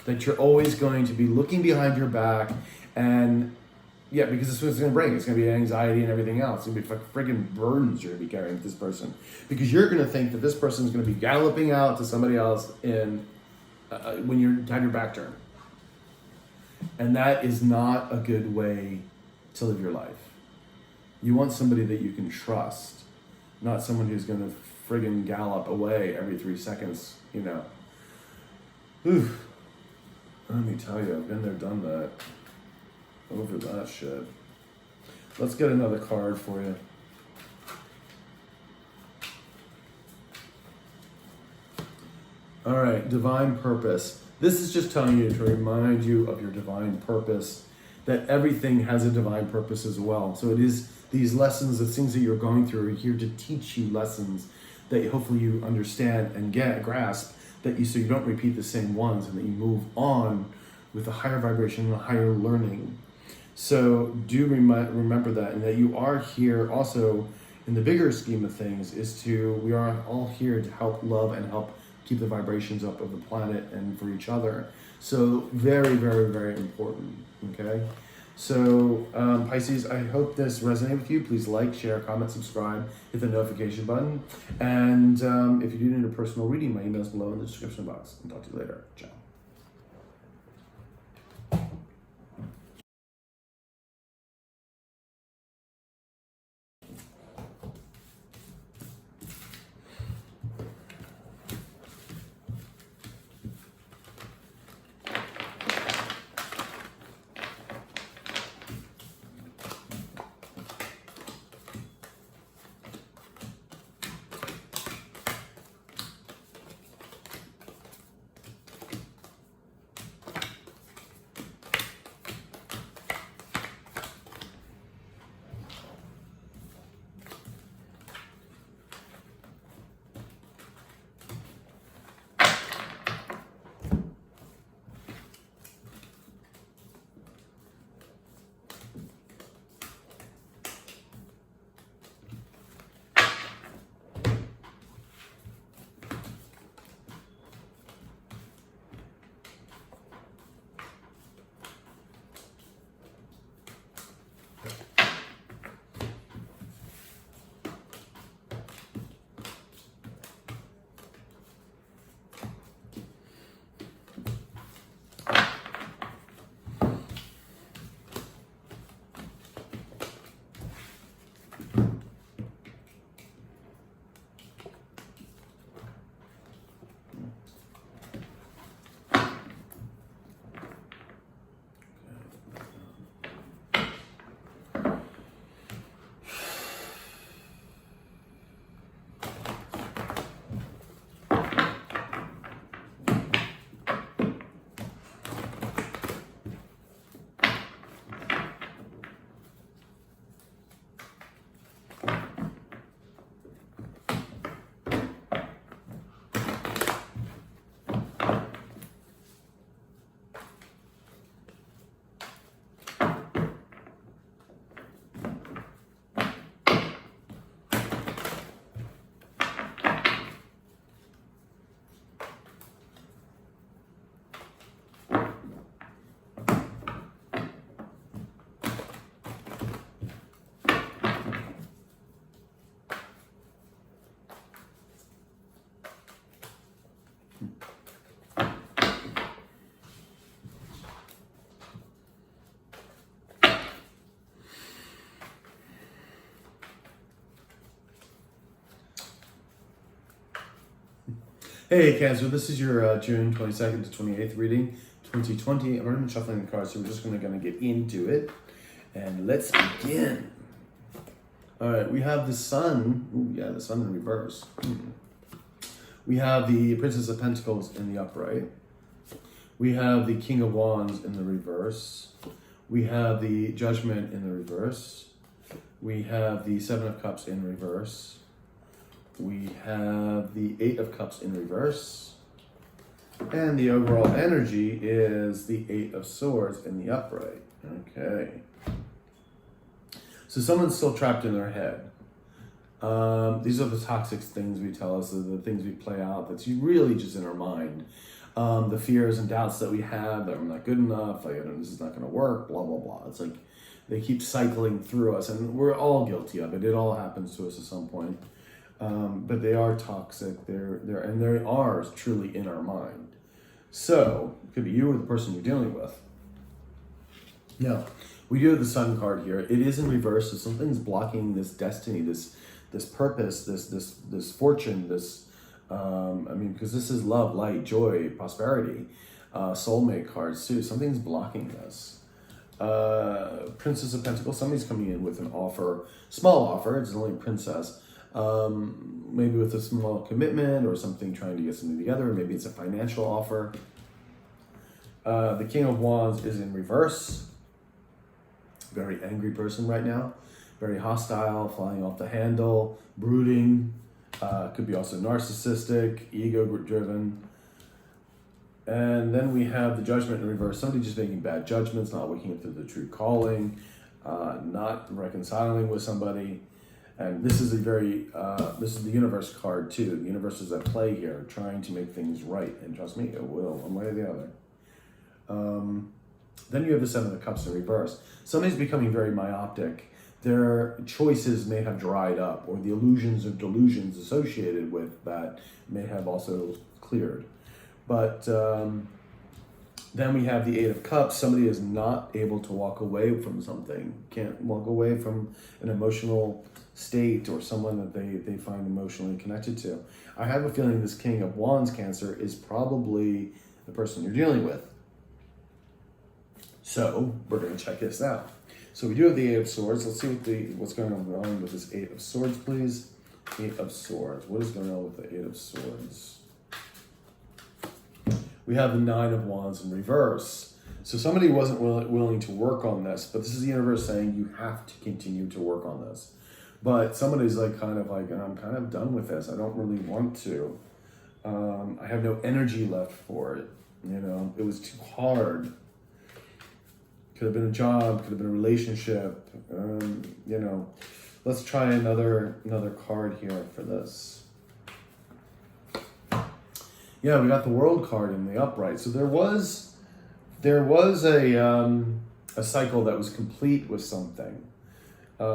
That you're always going to be looking behind your back, and yeah, because this is what it's going to bring. It's going to be anxiety and everything else. It's going to be friggin' burdens you're going to be carrying with this person. Because you're going to think that this person is going to be galloping out to somebody else when you have your back turned. And that is not a good way to live your life. You want somebody that you can trust, not someone who's going to friggin' gallop away every 3 seconds, Oof. Let me tell you, I've been there, done that. Over that shit. Let's get another card for you. All right, divine purpose. This is just telling you to remind you of your divine purpose, that everything has a divine purpose as well. So it is these lessons, the things that you're going through are here to teach you lessons that hopefully you understand and grasp, so you don't repeat the same ones, and that you move on with a higher vibration and a higher learning. So do remember that, and that you are here also in the bigger scheme of things we are all here to help love and help keep the vibrations up of the planet and for each other. So very, very, very important, okay? So Pisces, I hope this resonated with you. Please like, share, comment, subscribe, hit the notification button. And if you do need a personal reading, my email is below in the description box. I'll talk to you later. Ciao. Hey Cancer, this is your June 22nd to 28th reading, 2020. I've already been shuffling the cards, so we're just gonna get into it. And let's begin. All right, we have the Sun. Ooh, yeah, the Sun in reverse. We have the Princess of Pentacles in the upright. We have the King of Wands in the reverse. We have the Judgment in the reverse. We have the Seven of Cups in reverse. We have the Eight of Cups in reverse. And the overall energy is the Eight of Swords in the upright. Okay. So someone's still trapped in their head. These are the toxic things we tell us, the things we play out that's really just in our mind. The fears and doubts that we have, that I'm not good enough, this is not going to work, blah, blah, blah. It's like they keep cycling through us, and we're all guilty of it. It all happens to us at some point. But they are toxic. They are truly in our mind. So it could be you or the person you're dealing with. Now, we do have the Sun card here. It is in reverse, so something's blocking this destiny, this purpose, this fortune, because this is love, light, joy, prosperity, soulmate cards too. Something's blocking this. Princess of Pentacles. Somebody's coming in with an offer, small offer. It's only a princess. Maybe with a small commitment or something, trying to get something together. Maybe it's a financial offer. The King of Wands is in reverse. Very angry person right now. Very hostile, flying off the handle, brooding. Could be also narcissistic, ego-driven. And then we have the Judgment in reverse. Somebody just making bad judgments, not waking up to the true calling, not reconciling with somebody. And this is this is the Universe card too. The Universe is at play here, trying to make things right. And trust me, it will, one way or the other. Then you have the Seven of Cups in reverse. Somebody's becoming very myopic. Their choices may have dried up, or the illusions or delusions associated with that may have also cleared. But then we have the Eight of Cups. Somebody is not able to walk away from something, can't walk away from an emotional state or someone that they find emotionally connected to. I have a feeling this King of Wands, Cancer, is probably the person you're dealing with. So we're going to check this out. So we do have the Eight of Swords. Let's see what's going on with this Eight of Swords, please. Eight of Swords. What is going on with the Eight of Swords? We have the Nine of Wands in reverse. So somebody wasn't willing to work on this, but this is the universe saying you have to continue to work on this. But somebody's I'm kind of done with this. I don't really want to. I have no energy left for it. It was too hard. Could have been a job, could have been a relationship. Let's try another card here for this. Yeah, we got the World card in the upright. So there was a cycle that was complete with something.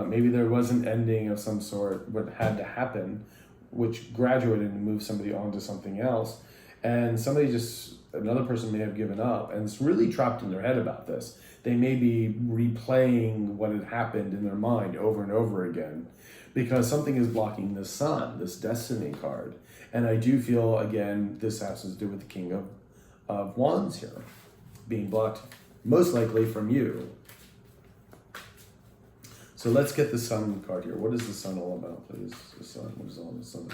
Maybe there was an ending of some sort, what had to happen, which graduated and moved somebody on to something else. And another person may have given up and it's really trapped in their head about this. They may be replaying what had happened in their mind over and over again because something is blocking the Sun, this destiny card. And I do feel, again, this has to do with the King of Wands here, being blocked most likely from you. So let's get the Sun card here. What is the Sun all about, please? The Sun, what is all the Sun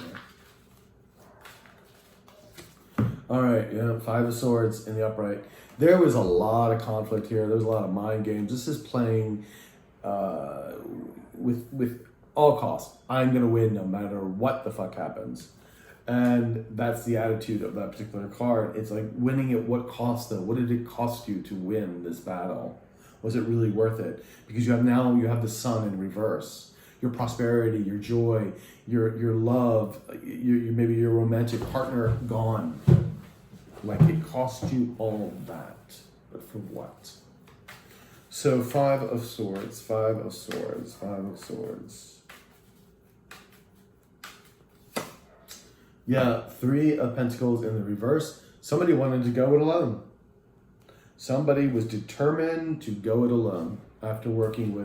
about? All right, Five of Swords in the upright. There was a lot of conflict here. There was a lot of mind games. This is playing with all costs. I'm going to win no matter what the fuck happens. And that's the attitude of that particular card. It's like winning at what cost, though? What did it cost you to win this battle? Was it really worth it? Because you have the Sun in reverse. Your prosperity, your joy, your love, maybe your romantic partner gone. Like it cost you all that, but for what? So Five of Swords, Five of Swords, Five of Swords. Yeah, Three of Pentacles in the reverse. Somebody wanted to go it alone. Somebody was determined to go it alone after working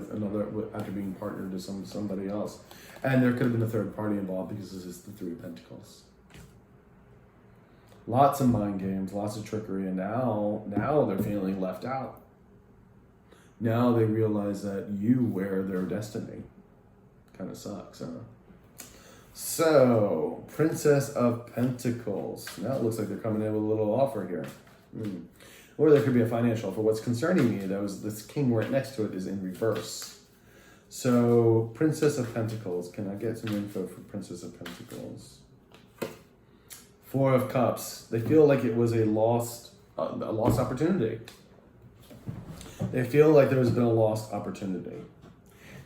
after being partnered to somebody else. And there could have been a third party involved because this is the Three of Pentacles. Lots of mind games, lots of trickery, and now they're feeling left out. Now they realize that you wear their destiny. Kind of sucks, huh? So, Princess of Pentacles. Now it looks like they're coming in with a little offer here. Or there could be a financial offer. What's concerning me, though, is this king right next to it is in reverse. So, Princess of Pentacles. Can I get some info for Princess of Pentacles? Four of Cups. They feel like it was a lost opportunity. They feel like there has been a lost opportunity.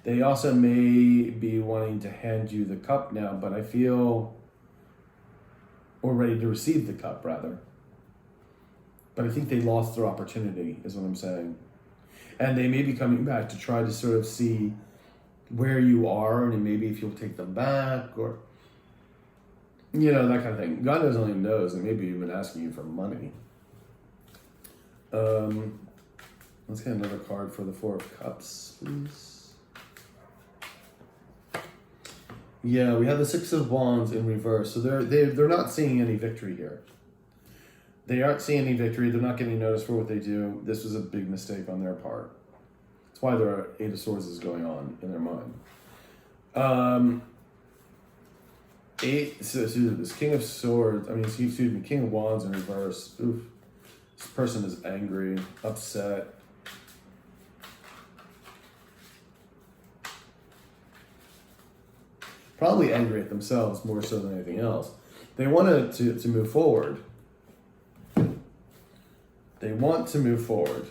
They also may be wanting to hand you the cup now, but I feel, or ready to receive the cup, rather. But I think they lost their opportunity, is what I'm saying. And they may be coming back to try to sort of see where you are, and maybe if you'll take them back, or, you know, that kind of thing. God knows, only knows, and maybe even asking you for money. Let's get another card for the Four of Cups, please. Yeah, we have the Six of Wands in reverse. So they're not seeing any victory here. They aren't seeing any victory. They're not getting noticed for what they do. This was a big mistake on their part. That's why their Eight of Swords is going on in their mind. This King of Swords, King of Wands in reverse. Oof. This person is angry, upset. Probably angry at themselves more so than anything else. They wanted to move forward. They want to move forward.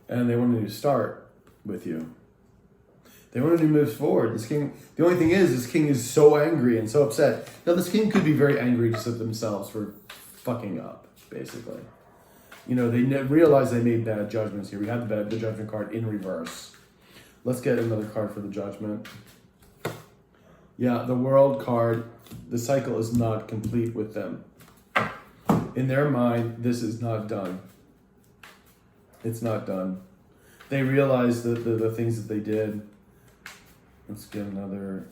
And they wanted to start with you. They wanted to move forward. This king, the only thing is, this king is so angry and so upset. Now, this king could be very angry just at themselves for fucking up, basically. You know, they realize they made bad judgments here. We have the judgment card in reverse. Let's get another card for the judgment. Yeah, the World card. The cycle is not complete with them. In their mind, this is not done. It's not done. They realize the things that they did. Let's get another.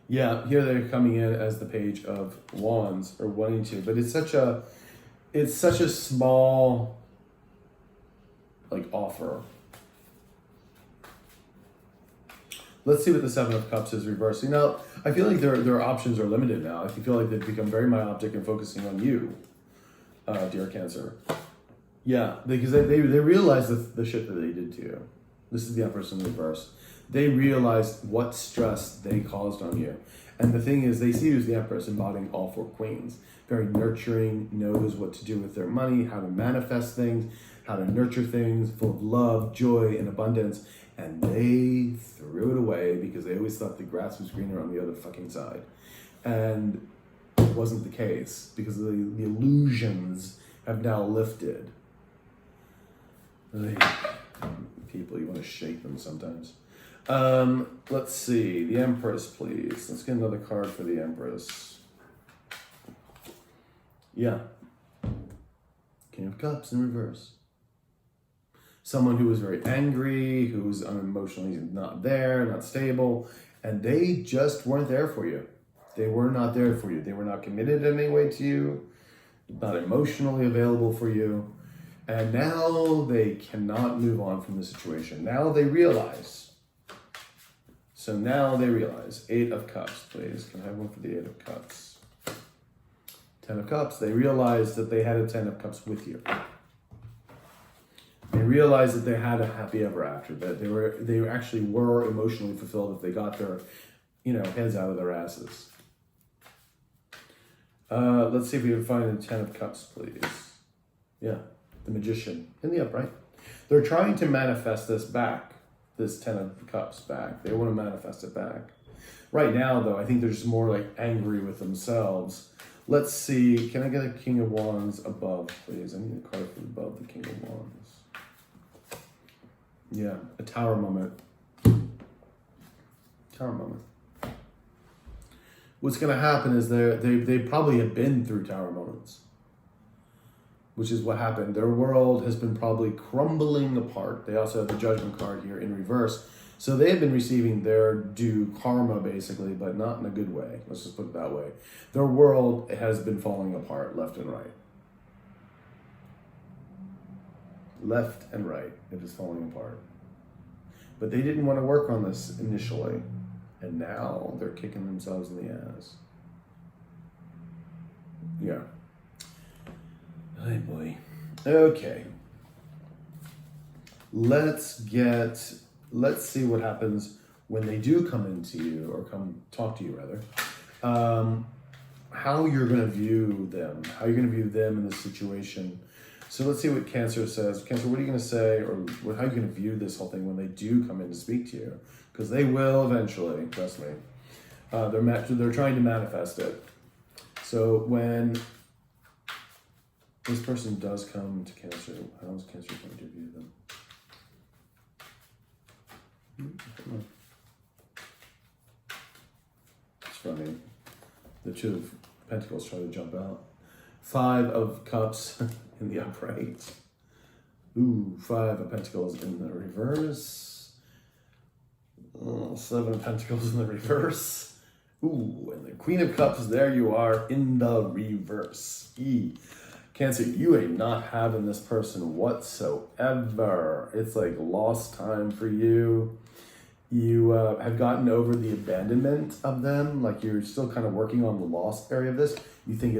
Yeah, here they're coming in as the Page of Wands, or wanting to, but it's such a small, like, offer. Let's see what the Seven of Cups is reversing. Now, I feel like their options are limited now. I feel like they've become very myopic and focusing on you, dear Cancer. Yeah, because they realize the shit that they did to you. This is the Empress in reverse. They realized what stress they caused on you. And the thing is, they see you as the Empress embodying all four queens. Very nurturing, knows what to do with their money, how to manifest things, how to nurture things, full of love, joy, and abundance. And they threw it away because they always thought the grass was greener on the other fucking side. And it wasn't the case because the illusions have now lifted. People, you want to shake them sometimes. Let's see. The Empress, please. Let's get another card for the Empress. Yeah. King of Cups in reverse. Someone who was very angry, who was emotionally not there, not stable, and they just weren't there for you. They were not there for you. They were not committed in any way to you, not emotionally available for you. And now they cannot move on from the situation. Now they realize. So now they realize. Eight of Cups, please. Can I have one for the Eight of Cups? Ten of Cups. They realized that they had a Ten of Cups with you. They realized that they had a happy ever after. That they actually were emotionally fulfilled if they got their, heads out of their asses. Let's see if we can find a Ten of Cups, please. Yeah. The Magician in the upright. They're trying to manifest this back, this Ten of Cups back. They want to manifest it back. Right now, though, I think they're just more like angry with themselves. Let's see. Can I get a King of Wands above, please? I need a card from above the King of Wands. Yeah, a Tower moment. Tower moment. What's going to happen is they probably have been through Tower moments. Which is what happened. Their world has been probably crumbling apart. They also have the Judgment card here in reverse. So they have been receiving their due karma, basically, but not in a good way. Let's just put it that way. Their world has been falling apart left and right. Left and right, it is falling apart. But they didn't want to work on this initially. And now they're kicking themselves in the ass. Yeah. Hey boy. Okay. Let's see what happens when they do come into you, or come talk to you rather. How you're going to view them. How you're going to view them in this situation. So let's see what Cancer says. Cancer, what are you going to say, or how are you going to view this whole thing when they do come in to speak to you? Because they will eventually, trust me. They're trying to manifest it. So when this person does come to Cancer, how is Cancer going to view them? It's funny. The Two of Pentacles try to jump out. 5 of Cups in the upright. Ooh, 5 of Pentacles in the reverse. 7 of Pentacles in the reverse. Ooh, and the Queen of Cups, there you are in the reverse. Cancer, you ain't not having this person whatsoever. It's like lost time for you. You have gotten over the abandonment of them. Like you're still kind of working on the lost area of this. You think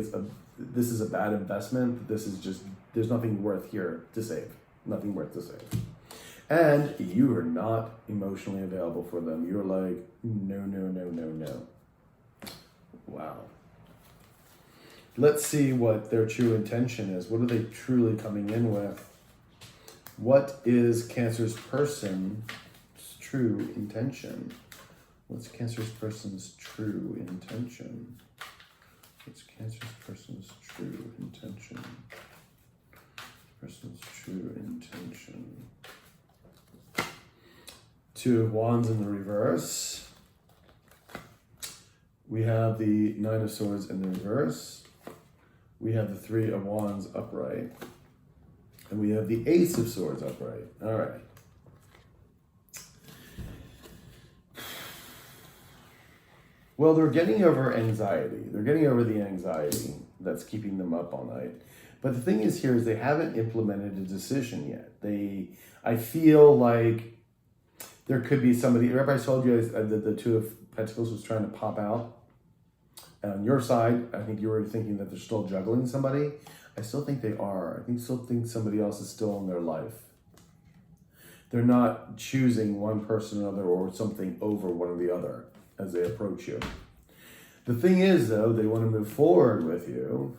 this is a bad investment. This is just, there's nothing worth here to save. Nothing worth to save. And you are not emotionally available for them. You're like, no, no, no, no, no. Wow. Let's see what their true intention is. What are they truly coming in with? What is Cancer's person's true intention? What's Cancer's person's true intention? What's Cancer's person's true intention? Person's true intention. 2 of Wands in the reverse. We have the 9 of Swords in the reverse. We have the 3 of Wands upright. And we have the Ace of Swords upright. All right. Well, they're getting over anxiety. They're getting over the anxiety that's keeping them up all night. But the thing is here is they haven't implemented a decision yet. I feel like there could be somebody, remember I told you that the 2 of Pentacles was trying to pop out? On your side, I think you were thinking that they're still juggling somebody. I still think they are. I still think somebody else is still in their life. They're not choosing one person or another or something over one or the other as they approach you. The thing is, though, they want to move forward with you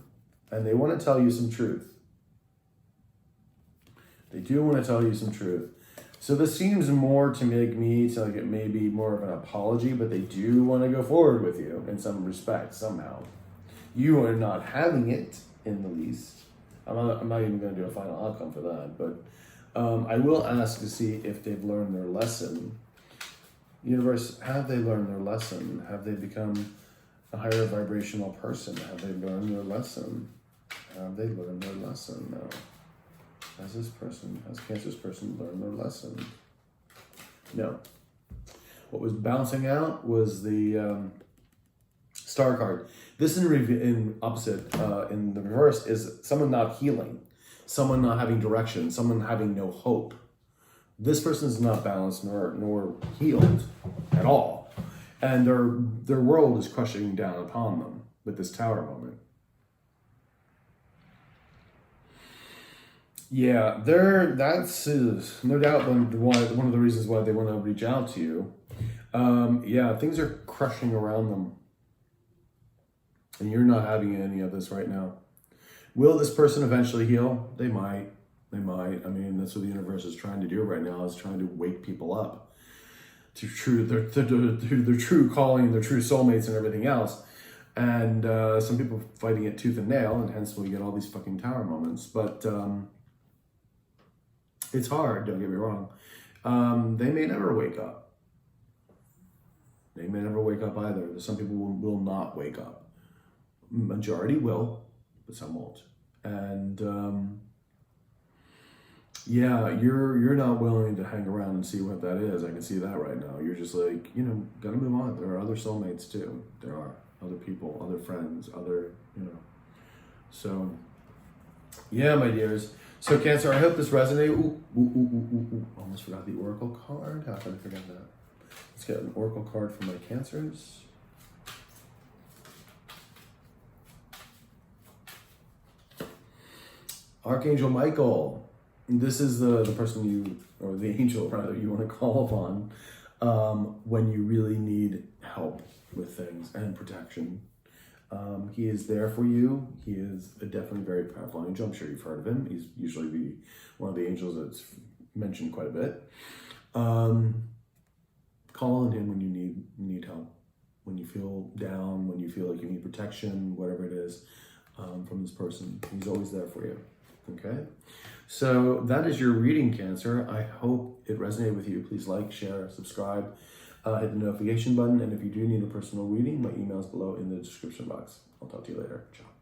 and they want to tell you some truth. They do want to tell you some truth. So this seems more to make me to like it may be more of an apology, but they do want to go forward with you in some respect somehow. You are not having it in the least. I'm not even going to do a final outcome for that, but I will ask to see if they've learned their lesson. Universe, have they learned their lesson? Have they become a higher vibrational person? Have they learned their lesson? Have they learned their lesson? No. Has Cancer's person learned their lesson? No. What was bouncing out was the Star card. This in opposite, in the reverse, is someone not healing, someone not having direction, someone having no hope. This person is not balanced nor healed at all. And their world is crushing down upon them with this Tower moment. Yeah, that's no doubt one of the reasons why they want to reach out to you. Yeah, things are crushing around them. And you're not having any of this right now. Will this person eventually heal? They might. They might. I mean, that's what the universe is trying to do right now, is trying to wake people up to their true calling, their true soulmates and everything else. And some people fighting it tooth and nail, and hence we get all these fucking Tower moments. But it's hard, don't get me wrong. They may never wake up. They may never wake up either. Some people will not wake up. Majority will, but some won't. And Yeah, you're not willing to hang around and see what that is. I can see that right now. You're just like, gotta move on. There are other soulmates too. There are other people, other friends, So, yeah, my dears. So, Cancer, I hope this resonated. Ooh. Almost forgot the Oracle card. How could I forget that? Let's get an Oracle card for my Cancers. Archangel Michael. This is the person or the angel rather, you want to call upon when you really need help with things and protection. He is there for you. He is definitely very powerful angel. I'm sure you've heard of him. He's usually one of the angels that's mentioned quite a bit. Call on him when you need help, when you feel down, when you feel like you need protection, whatever it is, from this person. He's always there for you. Okay, so that is your reading, Cancer. I hope it resonated with you. Please like, share, subscribe, hit the notification button, and if you do need a personal reading, my email is below in the description box. I'll talk to you later. Ciao.